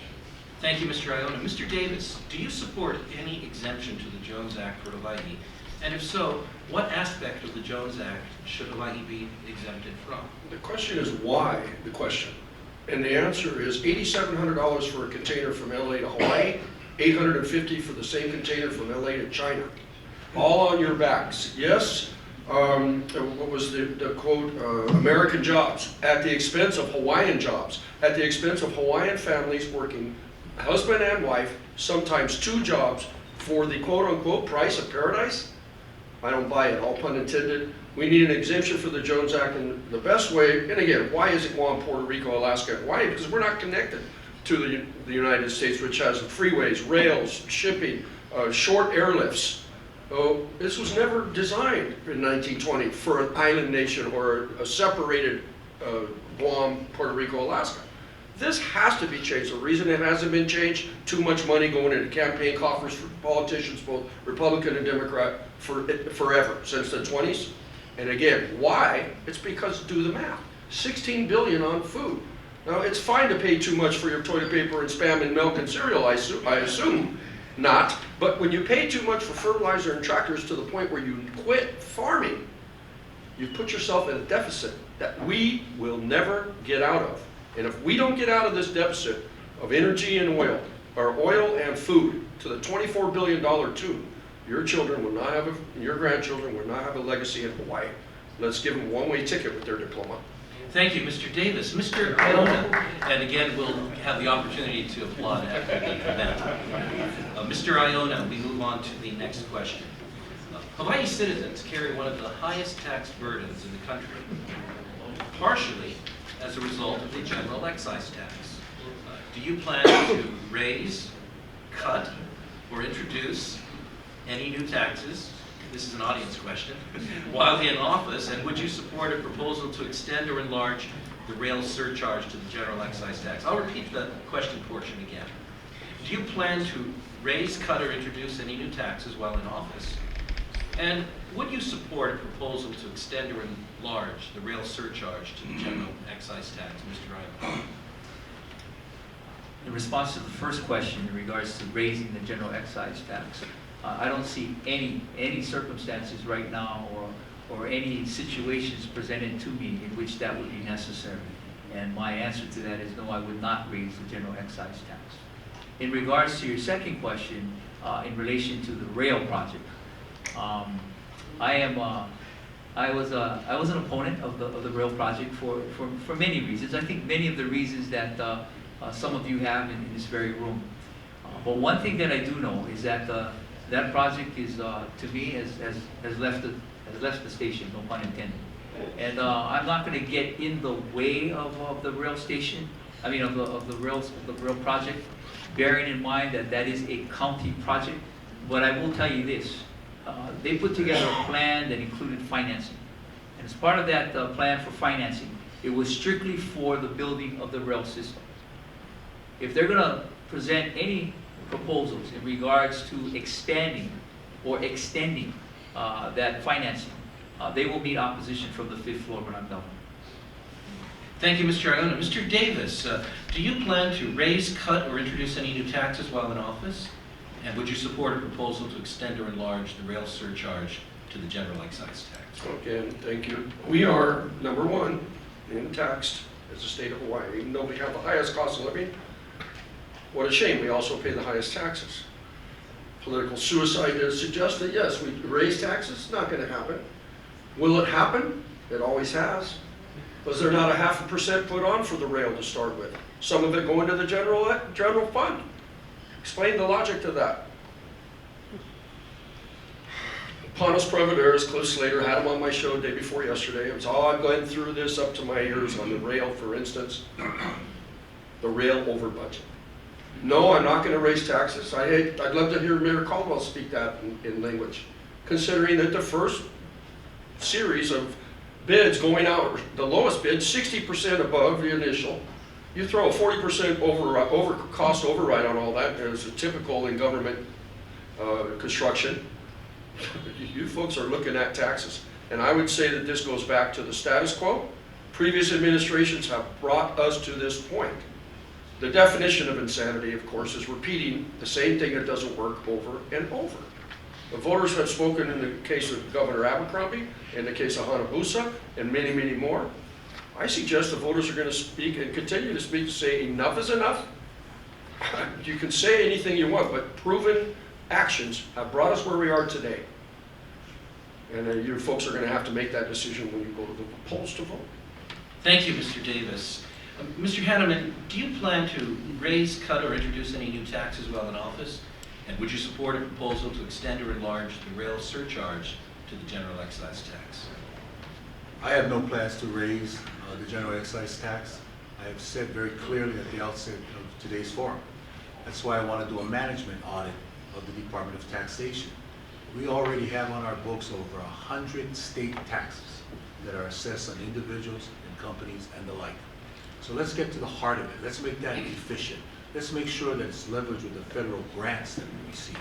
Thank you, Mr. Iona. Mr. Davis, do you support any exemption to the Jones Act for Hawaii? And if so, what aspect of the Jones Act should Hawaii be exempted from? The question is why, the question. And the answer is $8,700 for a container from LA to Hawaii, $850 for the same container from LA to China. All on your backs. Yes, what was the quote? American jobs at the expense of Hawaiian jobs, at the expense of Hawaiian families working husband and wife, sometimes 2 jobs for the quote unquote price of paradise? I don't buy it, all pun intended. We need an exemption for the Jones Act in the best way. And again, why is it Guam, Puerto Rico, Alaska, and Hawaii? Because we're not connected to the United States, which has freeways, rails, shipping, short airlifts. Oh, this was never designed in 1920 for an island nation or a separated Guam, Puerto Rico, Alaska. This has to be changed. The reason it hasn't been changed, too much money going into campaign coffers for politicians, both Republican and Democrat, forever, since the 20s. And again, why? It's because, do the math, $16 billion on food. Now, it's fine to pay too much for your toilet paper and Spam and milk and cereal, I assume not. But when you pay too much for fertilizer and tractors to the point where you quit farming, you put yourself in a deficit that we will never get out of. And if we don't get out of this deficit of energy and oil, or oil and food, to the $24 billion tube, your children will not have your grandchildren will not have a legacy in Hawaii. Let's give them a one-way ticket with their diploma. Thank you, Mr. Davis. Mr. Iona, and again, we'll have the opportunity to applaud after the event. Mr. Iona, we move on to the next question. Hawaii citizens carry one of the highest tax burdens in the country, partially as a result of the general excise tax. Do you plan to raise, cut, or introduce any new taxes? This is an audience question. While in office, and would you support a proposal to extend or enlarge the rail surcharge to the general excise tax? I'll repeat the question portion again. Do you plan to raise, cut, or introduce any new taxes while in office? And would you support a proposal to extend or enlarge the rail surcharge to the general excise tax, Mr. Iona? In response to the first question in regards to raising the general excise tax, I don't see any circumstances right now or any situations presented to me in which that would be necessary. And my answer to that is no, I would not raise the general excise tax. In regards to your second question, in relation to the rail project, I was an opponent of the rail project for many reasons. I think many of the reasons that some of you have in this very room. But one thing that I do know is that that project is, to me, has left the station, no pun intended. And I'm not going to get in the way of the rail station. I mean, of the rail project, bearing in mind that that is a county project. But I will tell you this: they put together a plan that included financing, and as part of that plan for financing, it was strictly for the building of the rail system. If they're going to present any proposals in regards to expanding or extending that financing, they will meet opposition from the 5th floor when I'm done. Thank you, Mr. Iona. Mr. Davis, do you plan to raise, cut, or introduce any new taxes while in office? And would you support a proposal to extend or enlarge the rail surcharge to the general excise tax? Okay, thank you. We are, number one, in taxed as the state of Hawaii, even though we have the highest cost of living. What a shame, we also pay the highest taxes. Political suicide does suggest that yes, we raise taxes, not going to happen. Will it happen? It always has. Was there not a 0.5% put on for the rail to start with? Some of it going to the general fund. Explain the logic to that. Panos Provideris, Cliff Slater, had him on my show the day before yesterday. It was, I've gone through this up to my ears on the rail, for instance. The rail over budget. No, I'm not going to raise taxes. I'd love to hear Mayor Caldwell speak that in language, considering that the first series of bids going out, the lowest bid, 60% above the initial, You throw a 40% cost override on all that, as a typical in government construction, you folks are looking at taxes. And I would say that this goes back to the status quo. Previous administrations have brought us to this point. The definition of insanity, of course, is repeating the same thing that doesn't work over and over. The voters have spoken in the case of Governor Abercrombie, in the case of Hanabusa, and many, many more. I suggest the voters are going to speak and continue to speak to say enough is enough. You can say anything you want, but proven actions have brought us where we are today. And you folks are going to have to make that decision when you go to the polls to vote. Thank you, Mr. Davis. Mr. Hanneman, do you plan to raise, cut, or introduce any new taxes while in office? And would you support a proposal to extend or enlarge the rail surcharge to the general excise tax? I have no plans to raise the general excise tax. I have said very clearly at the outset of today's forum. That's why I want to do a management audit of the Department of Taxation. We already have on our books over 100 state taxes that are assessed on individuals and companies and the like. So let's get to the heart of it. Let's make that efficient. Let's make sure that it's leveraged with the federal grants that we receive.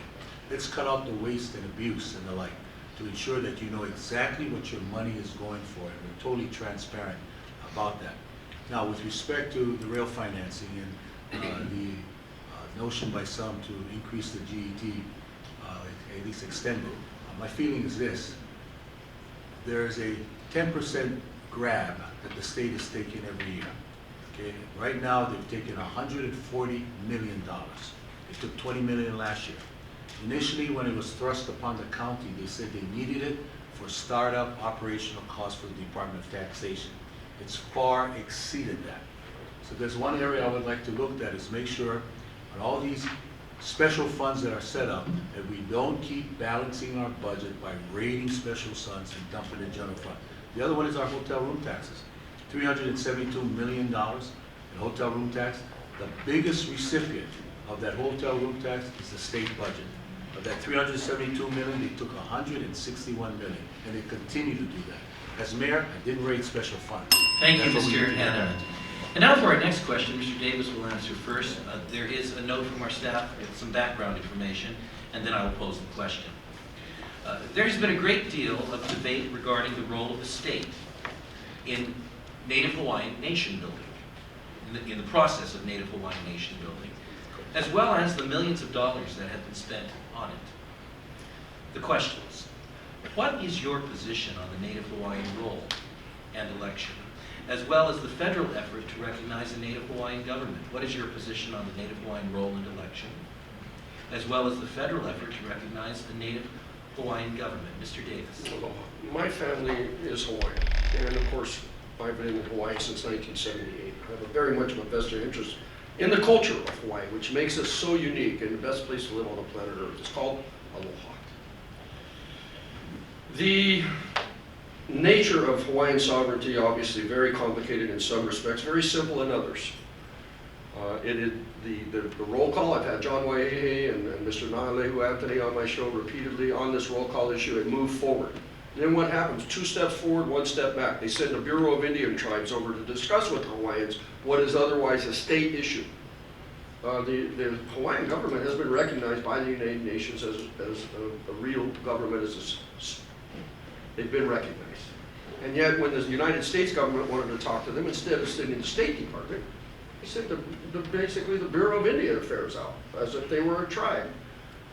Let's cut out the waste and abuse and the like to ensure that you know exactly what your money is going for, and we're totally transparent about that. Now, with respect to the rail financing and the notion by some to increase the GET, at least extend it, my feeling is this. There is a 10% grab that the state is taking every year. Okay? Right now, they've taken $140 million. They took $20 million last year. Initially, when it was thrust upon the county, they said they needed it for startup operational costs for the Department of Taxation. It's far exceeded that. So there's one area I would like to look at is make sure on all these special funds that are set up that we don't keep balancing our budget by raiding special funds and dumping in general fund. The other one is our hotel room taxes. $372 million in hotel room tax. The biggest recipient of that hotel room tax is the state budget. Of that $372 million, they took $161 million, and they continue to do that. As mayor, I didn't raid special funds. Thank you, That's what we Mr. did. Hanneman. And now for our next question, Mr. Davis will answer first. There is a note from our staff with some background information, and then I will pose the question. There's been a great deal of debate regarding the role of the state in Native Hawaiian nation building, in the process of Native Hawaiian nation building, as well as the millions of dollars that have been spent on it. The question is, what is your position on the Native Hawaiian role and election, as well as the federal effort to recognize the Native Hawaiian government? What is your position on the Native Hawaiian role and election, as well as the federal effort to recognize the Native Hawaiian government? Mr. Davis. Well, my family is Hawaiian, and of course, I've been in Hawaii since 1978. I have very much of a vested interest in the culture of Hawaii, which makes us so unique and the best place to live on the planet Earth. It's called Aloha. The nature of Hawaiian sovereignty, obviously very complicated in some respects, very simple in others. The roll call, I've had John Waihehe and Mr. Nahalehu Anthony on my show repeatedly on this roll call issue. It moved forward. Then what happens? 2 steps forward, 1 step back. They send the Bureau of Indian Tribes over to discuss with the Hawaiians what is otherwise a state issue. The Hawaiian government has been recognized by the United Nations as a real government. They've been recognized. And yet when the United States government wanted to talk to them, instead of sending the State Department, they sent basically the Bureau of Indian Affairs out, as if they were a tribe.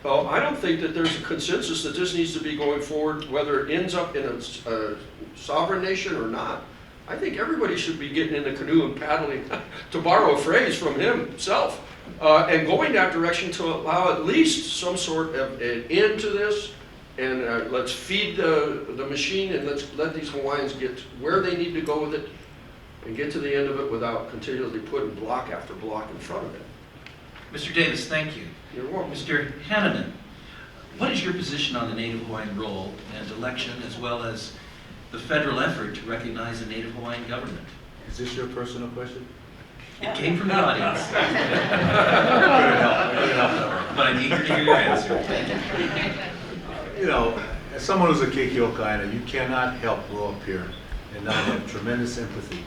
Well, I don't think that there's a consensus that this needs to be going forward, whether it ends up in a sovereign nation or not. I think everybody should be getting in the canoe and paddling, to borrow a phrase from himself, and going that direction to allow at least some sort of an end to this. And let's feed the machine, and let's let these Hawaiians get where they need to go with it and get to the end of it without continually putting block after block in front of it. Mr. Davis, thank you. You're welcome. Mr. Hanneman, what is your position on the Native Hawaiian role and election, as well as the federal effort to recognize the Native Hawaiian government? Is this your personal question? It came from the audience, Couldn't help. but I'm eager to hear your answer. You know, as someone who's a Keikio Kaina, you cannot help grow up here and I have tremendous empathy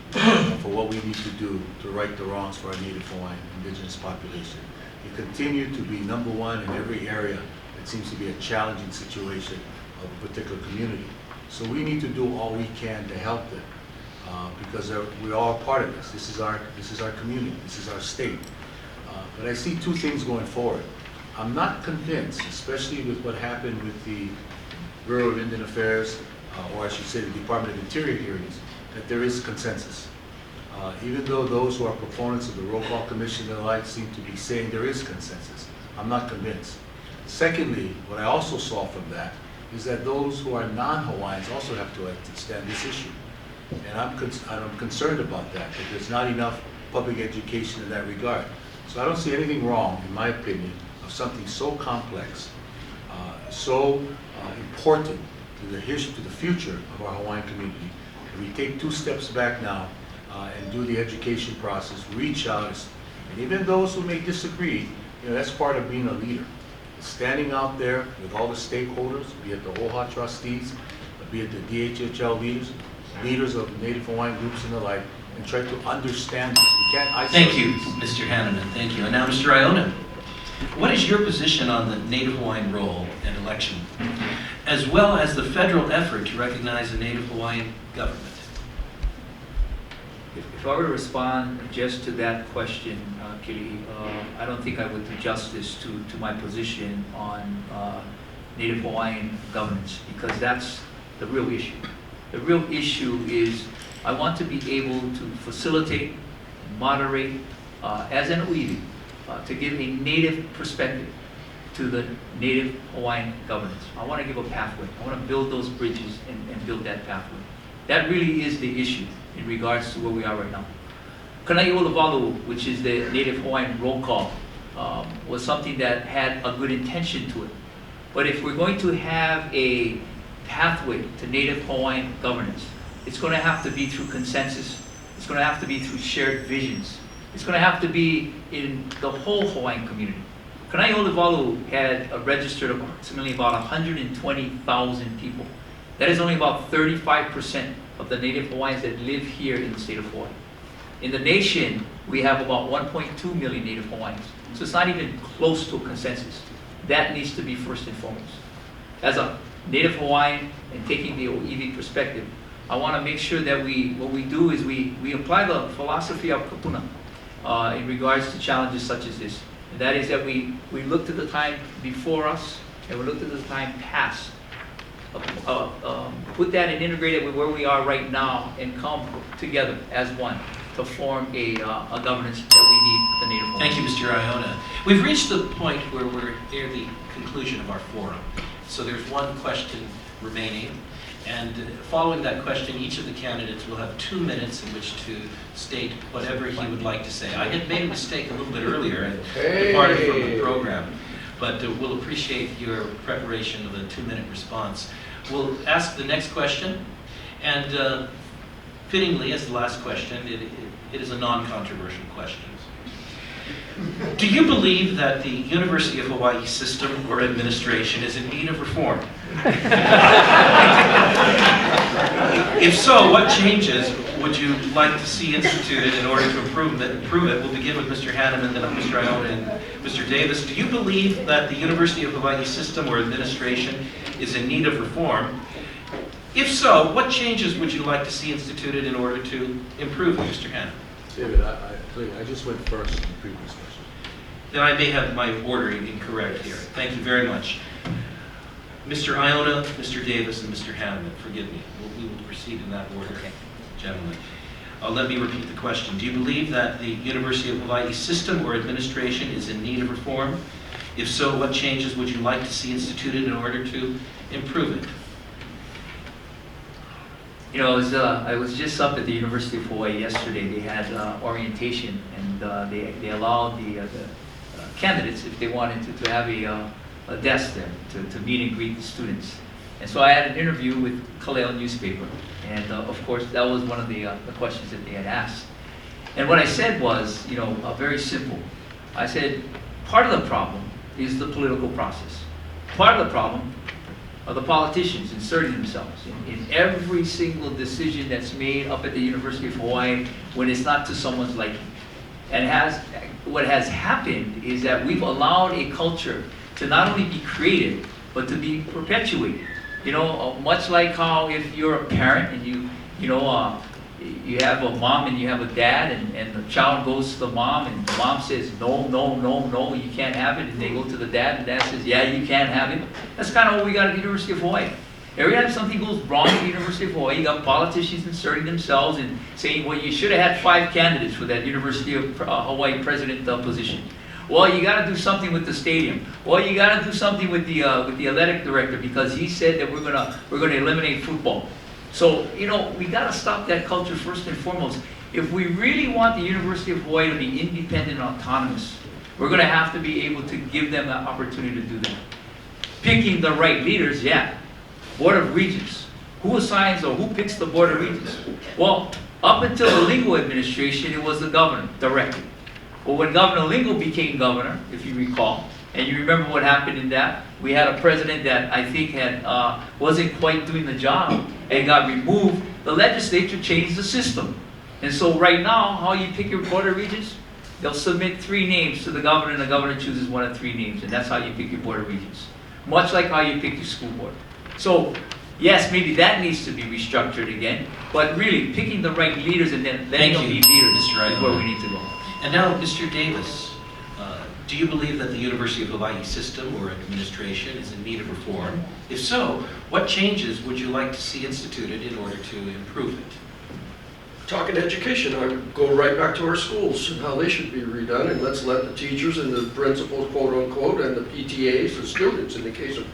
for what we need to do to right the wrongs for our Native Hawaiian indigenous population. We continue to be number one in every area that seems to be a challenging situation of a particular community. So we need to do all we can to help them, because we are a part of this. This is our community. This is our state. But I see two things going forward. I'm not convinced, especially with what happened with the Bureau of Indian Affairs, or I should say the Department of Interior hearings, that there is consensus. Even though those who are proponents of the Roll Call Commission and the like seem to be saying there is consensus, I'm not convinced. Secondly, what I also saw from that is that those who are non-Hawaiians also have to understand this issue. And I'm concerned about that, that there's not enough public education in that regard. So I don't see anything wrong, in my opinion, of something so complex, so important to the history, to the future of our Hawaiian community. If we take 2 steps back now and do the education process, reach out, and even those who may disagree, that's part of being a leader. Standing out there with all the stakeholders, be it the OHA trustees, be it the DHHL leaders of Native Hawaiian groups and the like, and try to understand this. We can't isolate Thank you, this. Mr. Hanneman, thank you. And now, Mr. Iona, what is your position on the Native Hawaiian role and election, as well as the federal effort to recognize the Native Hawaiian government? If I were to respond just to that question, Kili, I don't think I would do justice to my position on Native Hawaiian governance, because that's the real issue. The real issue is I want to be able to facilitate, moderate, as an Oiwi, to give a Native perspective to the Native Hawaiian governance. I want to give a pathway. I want to build those bridges and build that pathway. That really is the issue in regards to where we are right now. Kanai'olavalu, which is the Native Hawaiian roll call, was something that had a good intention to it. But if we're going to have a pathway to Native Hawaiian governance, it's going to have to be through consensus. It's going to have to be through shared visions. It's going to have to be in the whole Hawaiian community. Kanai'olavalu had registered approximately about 120,000 people. That is only about 35% of the Native Hawaiians that live here in the state of Hawaii. In the nation, we have about 1.2 million Native Hawaiians. So it's not even close to a consensus. That needs to be first and foremost. As a Native Hawaiian and taking the Oiwi perspective, I want to make sure that what we do is we apply the philosophy of Kapuna in regards to challenges such as this. And that is that we look to the time before us and we look to the time past. Put that and integrate it with where we are right now and come together as one to form a governance that we need the Native Hawaiians. Thank you, Mr. Iona. We've reached the point where we're near the conclusion of our forum. So there's one question remaining. And following that question, each of the candidates will have 2 minutes in which to state whatever he would like to say. I had made a mistake a little bit earlier and departed from the program, but we'll appreciate your preparation of a 2-minute response. We'll ask the next question, and fittingly, as the last question, it is a non-controversial question. Do you believe that the University of Hawaii system or administration is in need of reform? If so, what changes would you like to see instituted in order to improve it? We'll begin with Mr. Hanneman, then Mr. Iona, and Mr. Davis. Do you believe that the University of Hawaii system or administration is in need of reform? If so, what changes would you like to see instituted in order to improve it, Mr. Hanneman? David, I just went first in the previous question. Then I may have my ordering incorrect here. Thank you very much. Mr. Iona, Mr. Davis, and Mr. Hanneman, forgive me. We will proceed in that order, gentlemen. Let me repeat the question. Do you believe that the University of Hawaii system or administration is in need of reform? If so, what changes would you like to see instituted in order to improve it? You know, I was just up at the University of Hawaii yesterday. They had orientation, and they allowed the candidates, if they wanted to have a desk there to meet and greet the students. And so I had an interview with Kaleo newspaper, and of course that was one of the questions that they had asked. And what I said was, very simple. I said, part of the problem is the political process. Part of the problem are the politicians inserting themselves in every single decision that's made up at the University of Hawaii when it's not to someone's liking. And what has happened is that we've allowed a culture to not only be created, but to be perpetuated. You know, much like how if you're a parent and you have a mom and you have a dad, and the child goes to the mom, and the mom says, no, no, no, no, you can't have it. And they go to the dad, and dad says, yeah, you can have it. That's kind of what we got at the University of Hawaii. Every time something goes wrong at the University of Hawaii, you got politicians inserting themselves and saying, well, you should have had 5 candidates for that University of Hawaii president position. Well, you got to do something with the stadium. Well, you got to do something with the athletic director because he said that we're gonna eliminate football. So, you know, we got to stop that culture first and foremost. If we really want the University of Hawaii to be independent and autonomous, we're going to have to be able to give them that opportunity to do that. Picking the right leaders, yeah. Board of Regents. Who assigns or who picks the Board of Regents? Well, up until the Lingo administration, it was the governor directly. Well, when Governor Lingo became governor, if you recall, and you remember what happened in that, we had a president that I think wasn't quite doing the job and got removed. The legislature changed the system. And so right now, how you pick your Board of Regents? They'll submit 3 names to the governor, and the governor chooses one of 3 names, and that's how you pick your Board of Regents. Much like how you pick your school board. So, yes, maybe that needs to be restructured again, but really, picking the right leaders and then letting them be leaders is where we need to go. And now, Mr. Davis, do you believe that the University of Hawaii system or administration is in need of reform? If so, what changes would you like to see instituted in order to improve it? Talking education, I would go right back to our schools and how they should be redone, and let's let the teachers and the principals, quote unquote, and the PTAs, the students, in the case of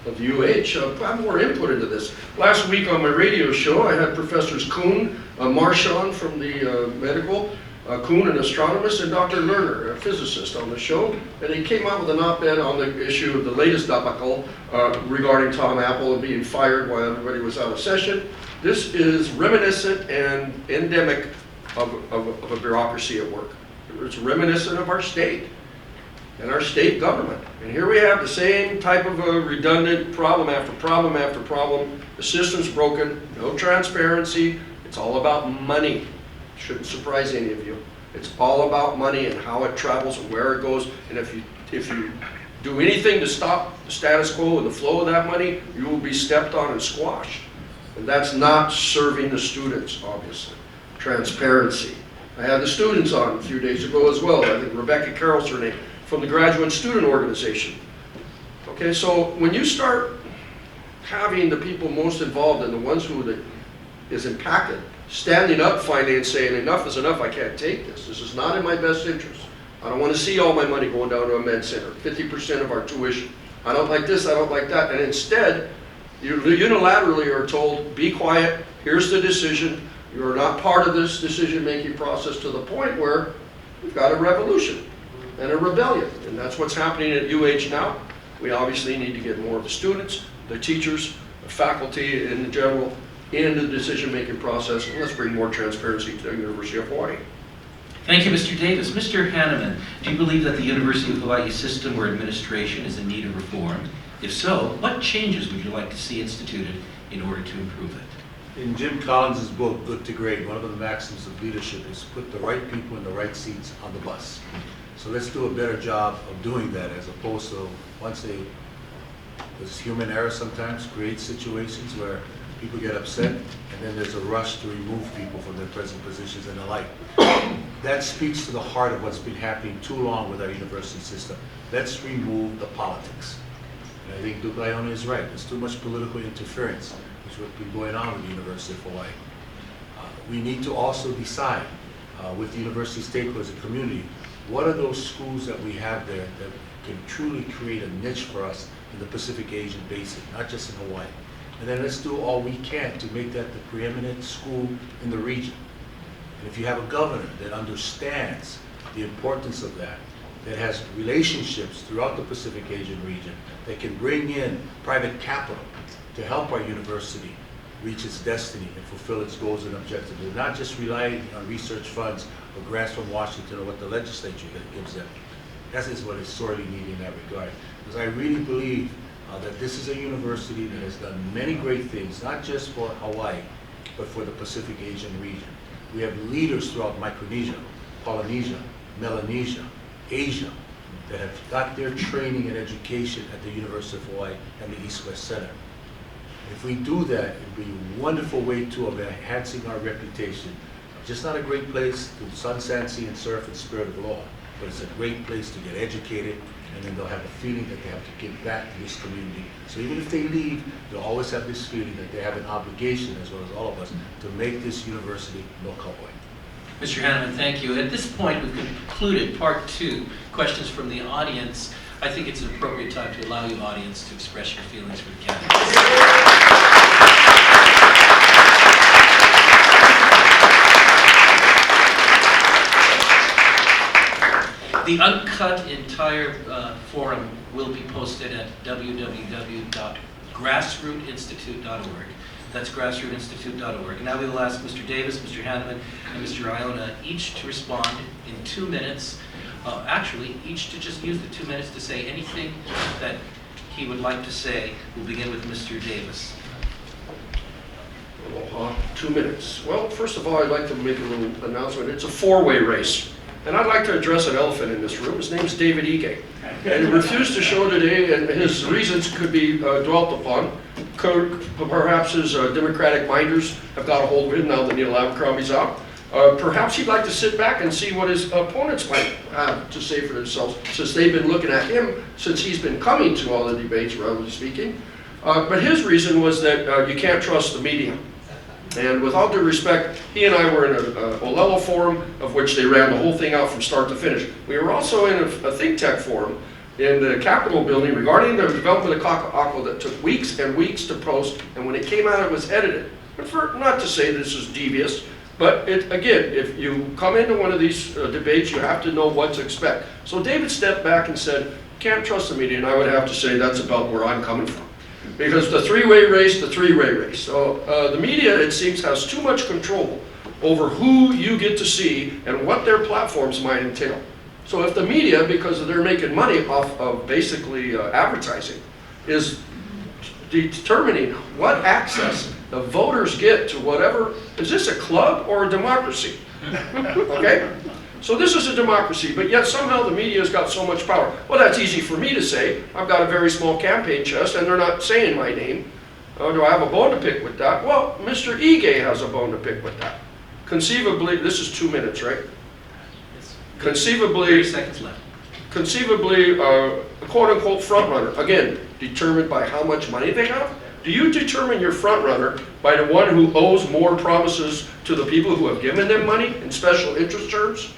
UH, have more input into this. Last week on my radio show, I had Professors Kuhn, Marchand from the medical, Kuhn, an astronomist, and Dr. Lerner, a physicist, on the show, and they came out with an op-ed on the issue of the latest debacle regarding Tom Apple and being fired while everybody was out of session. This is reminiscent and endemic of a bureaucracy at work. It's reminiscent of our state and our state government. And here we have the same type of a redundant problem after problem after problem. The system's broken, no transparency, it's all about money. Shouldn't surprise any of you. It's all about money and how it travels and where it goes. And if you do anything to stop the status quo and the flow of that money, you will be stepped on and squashed. And that's not serving the students, obviously. Transparency. I had the students on a few days ago as well. I think Rebecca Carroll's her name, from the Graduate Student Organization. Okay, so when you start having the people most involved and the ones who is impacted, standing up finally and saying, enough is enough, I can't take this. This is not in my best interest. I don't want to see all my money going down to a med center, 50% of our tuition. I don't like this, I don't like that. And instead, you unilaterally are told, be quiet, here's the decision. You're not part of this decision-making process, to the point where we've got a revolution and a rebellion. And that's what's happening at UH now. We obviously need to get more of the students, the teachers, the faculty in general, in the decision-making process, and let's bring more transparency to the University of Hawaii. Thank you, Mr. Davis. Mr. Hanneman, do you believe that the University of Hawaii system or administration is in need of reform? If so, what changes would you like to see instituted in order to improve it? In Jim Collins' book, Good to Great, one of the maxims of leadership is put the right people in the right seats on the bus. So let's do a better job of doing that, as opposed to there's human error sometimes, creates situations where people get upset, and then there's a rush to remove people from their present positions and the like. That speaks to the heart of what's been happening too long with our university system. Let's remove the politics. And I think Duke Iona is right. There's too much political interference, which is what's been going on with the University of Hawaii. We need to also decide with the university stakeholders and community, what are those schools that we have there that can truly create a niche for us in the Pacific Asian basin, not just in Hawaii. And then let's do all we can to make that the preeminent school in the region. And if you have a governor that understands the importance of that, that has relationships throughout the Pacific Asian region, that can bring in private capital to help our university reach its destiny and fulfill its goals and objectives, and not just relying on research funds or grants from Washington or what the legislature gives them. That is what is sorely needed in that regard. Because I really believe that this is a university that has done many great things, not just for Hawaii, but for the Pacific Asian region. We have leaders throughout Micronesia, Polynesia, Melanesia, Asia, that have got their training and education at the University of Hawaii and the East-West Center. If we do that, it would be a wonderful way too of enhancing our reputation. Just not a great place to sun, sand, sea, and surf and spirit of law, but it's a great place to get educated, and then they'll have a feeling that they have to give back to this community. So even if they leave, they'll always have this feeling that they have an obligation, as well as all of us, to make this university look Hawaii. Mr. Hanneman, thank you. At this point, we've concluded part 2, questions from the audience. I think it's an appropriate time to allow you, audience, to express your feelings for the candidates. The uncut entire forum will be posted at www.grassrootinstitute.org. That's grassrootinstitute.org. Now we will ask Mr. Davis, Mr. Hanneman, and Mr. Iona each to respond in 2 minutes. Actually, each to just use the 2 minutes to say anything that he would like to say. We'll begin with Mr. Davis. Aloha. 2 minutes. Well, first of all, I'd like to make a little announcement. It's a 4-way race. And I'd like to address an elephant in this room. His name is David Ige. And he refused to show today, and his reasons could be dwelt upon. Perhaps his Democratic minders have got a hold of him now that Neil Abercrombie's out. Perhaps he'd like to sit back and see what his opponents might have to say for themselves, since they've been looking at him since he's been coming to all the debates, relatively speaking. But his reason was that you can't trust the media. And with all due respect, he and I were in a Olelo forum, of which they ran the whole thing out from start to finish. We were also in a think tank forum in the Capitol building regarding the development of Kaka'ako that took weeks and weeks to post, and when it came out, it was edited. But not to say this is devious, but again, if you come into one of these debates, you have to know what to expect. So David stepped back and said, can't trust the media, and I would have to say that's about where I'm coming from. Because the three-way race. So the media, it seems, has too much control over who you get to see and what their platforms might entail. So if the media, because they're making money off of basically advertising, is determining what access the voters get to whatever, is this a club or a democracy? Okay? So this is a democracy, but yet somehow the media's got so much power. Well, that's easy for me to say. I've got a very small campaign chest, and they're not saying my name. Do I have a bone to pick with that? Well, Mr. Ige has a bone to pick with that. Conceivably, this is 2 minutes, right? Yes. Conceivably, 30 seconds left. Conceivably, a quote-unquote front-runner, again, determined by how much money they have? Do you determine your front-runner by the one who owes more promises to the people who have given them money in special interest terms?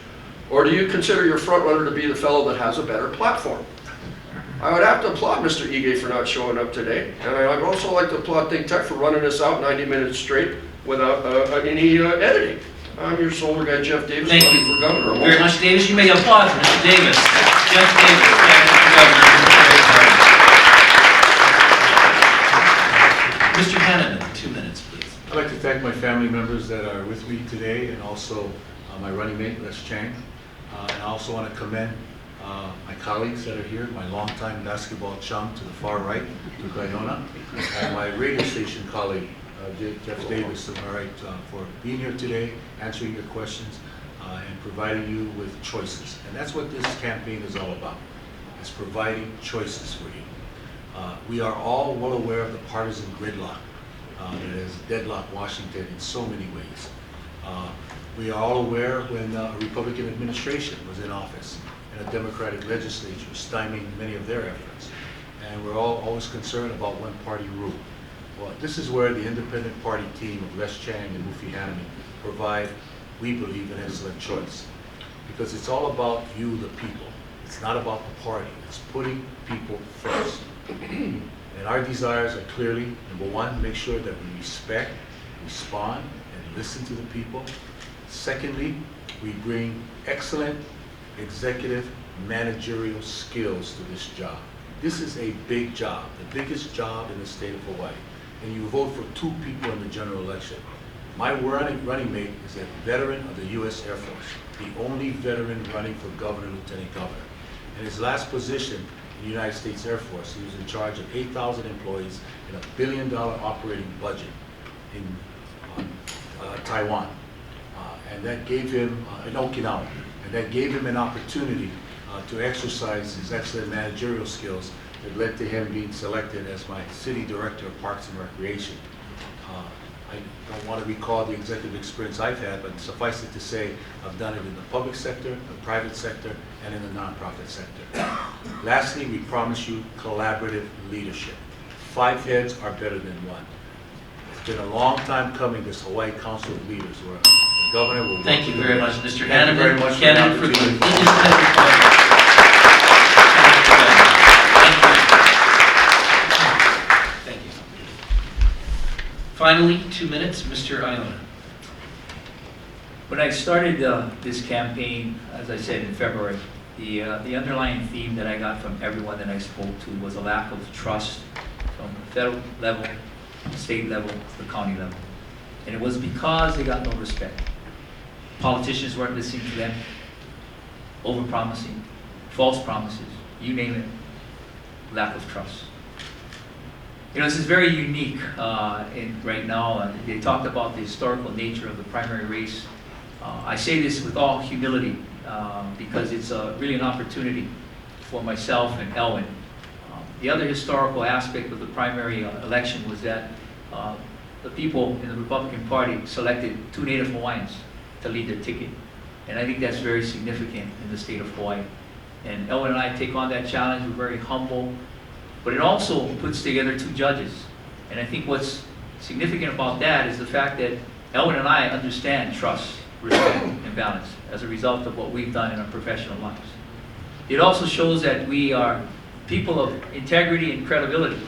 Or do you consider your front-runner to be the fellow that has a better platform? I would have to applaud Mr. Ige for not showing up today, and I'd also like to applaud Think Tech for running us out 90 minutes straight without any editing. I'm your solar guy, Jeff Davis, Thank running you for governor. very much, Davis. You may applaud Mr. Davis. Jeff Davis, candidate for governor. Mr. Hanneman, 2 minutes, please. I'd like to thank my family members that are with me today, and also my running mate, Les Chang. And I also want to commend my colleagues that are here, my longtime basketball chum to the far right, Luke Iona, and my radio station colleague, Jeff Davis, to my right, for being here today, answering your questions, and providing you with choices. And that's what this campaign is all about. It's providing choices for you. We are all well aware of the partisan gridlock that has deadlocked Washington in so many ways. We are all aware when a Republican administration was in office and a Democratic legislature stymieing many of their efforts. And we're all always concerned about one-party rule. Well, this is where the independent party team of Les Chang and Mufi Hanneman provide, we believe, an excellent choice. Because it's all about you, the people. It's not about the party. It's putting people first. And our desires are clearly, number one, make sure that we respect, respond, and listen to the people. Secondly, we bring excellent executive managerial skills to this job. This is a big job, the biggest job in the state of Hawaii. And you vote for 2 people in the general election. My running mate is a veteran of the U.S. Air Force, the only veteran running for governor, lieutenant governor. And his last position in the United States Air Force. He was in charge of 8,000 employees and $1 billion operating budget in Taiwan. And that gave him, in Okinawa, and that gave him an opportunity to exercise his excellent managerial skills that led to him being selected as my city director of Parks and Recreation. I don't want to recall the executive experience I've had, but suffice it to say, I've done it in the public sector, the private sector, and in the nonprofit sector. Lastly, we promise you collaborative leadership. 5 heads are better than 1. It's been a long time coming, this Hawaii Council of Leaders, where the governor will... Thank you very much, Mr. Thank you Hanneman. very much for the Candidate for the opportunity. Independent Party. Thank you. Finally, 2 minutes, Mr. Iona. When I started this campaign, as I said in February, the underlying theme that I got from everyone that I spoke to was a lack of trust from the federal level, state level, to the county level. And it was because they got no respect. Politicians weren't listening to them, over-promising, false promises, you name it, lack of trust. You know, this is very unique right now. They talked about the historical nature of the primary race. I say this with all humility because it's really an opportunity for myself and Elwin. The other historical aspect of the primary election was that the people in the Republican Party selected 2 Native Hawaiians to lead their ticket. And I think that's very significant in the state of Hawaii. And Elwin and I take on that challenge. We're very humble. But it also puts together 2 judges. And I think what's significant about that is the fact that Elwin and I understand trust, respect, and balance as a result of what we've done in our professional lives. It also shows that we are people of integrity and credibility.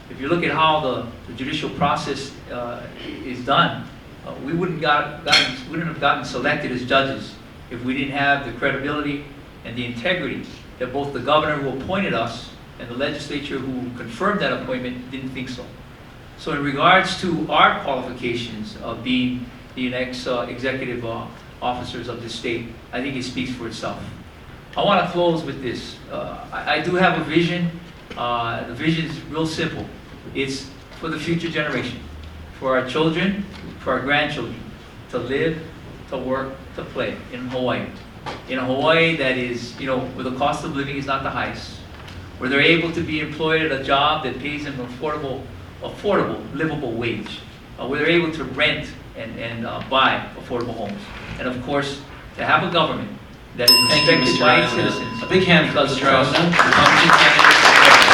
If you look at how the judicial process is done, we wouldn't have gotten selected as judges if we didn't have the credibility and the integrity that both the governor who appointed us and the legislature who confirmed that appointment didn't think so. So in regards to our qualifications of being the next executive officers of the state, I think it speaks for itself. I want to close with this. I do have a vision. The vision is real simple. It's for the future generation, for our children, for our grandchildren, to live, to work, to play in Hawaii. In a Hawaii that is, you know, where the cost of living is not the highest, where they're able to be employed at a job that pays them an affordable, livable wage, where they're able to rent and buy affordable homes. And of course, to have a government that is Thank you, respected Mr. by its Iona. citizens. A big hand for because of Mr. trust. Iona, Republican candidate for governor.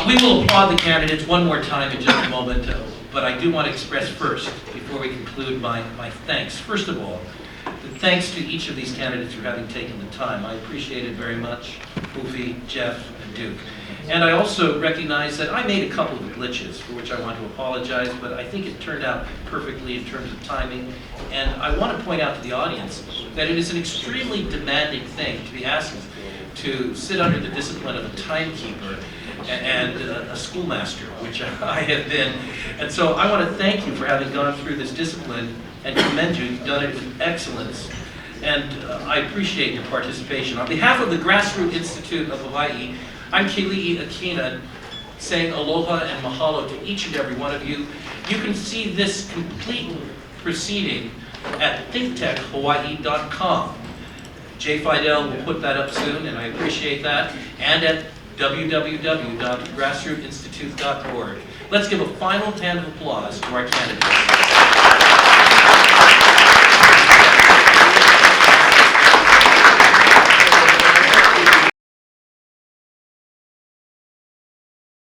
We will applaud the candidates one more time in just a moment, but I do want to express first, before we conclude, my thanks. First of all, thanks to each of these candidates for having taken the time. I appreciate it very much, Pufi, Jeff, and Duke. And I also recognize that I made a couple of glitches, for which I want to apologize, but I think it turned out perfectly in terms of timing. And I want to point out to the audience that it is an extremely demanding thing to be asked to sit under the discipline of a timekeeper and a schoolmaster, which I have been. And so I want to thank you for having gone through this discipline and commend you. You've done it with excellence. And I appreciate your participation. On behalf of the Grassroots Institute of Hawaii, I'm Keli'i Akina, saying aloha and mahalo to each and every one of you. You can see this complete proceeding at thinktechhawaii.com. Jay Fidel will put that up soon, and I appreciate that, and at www.grassrootsinstitute.org. Let's give a final hand of applause to our candidates.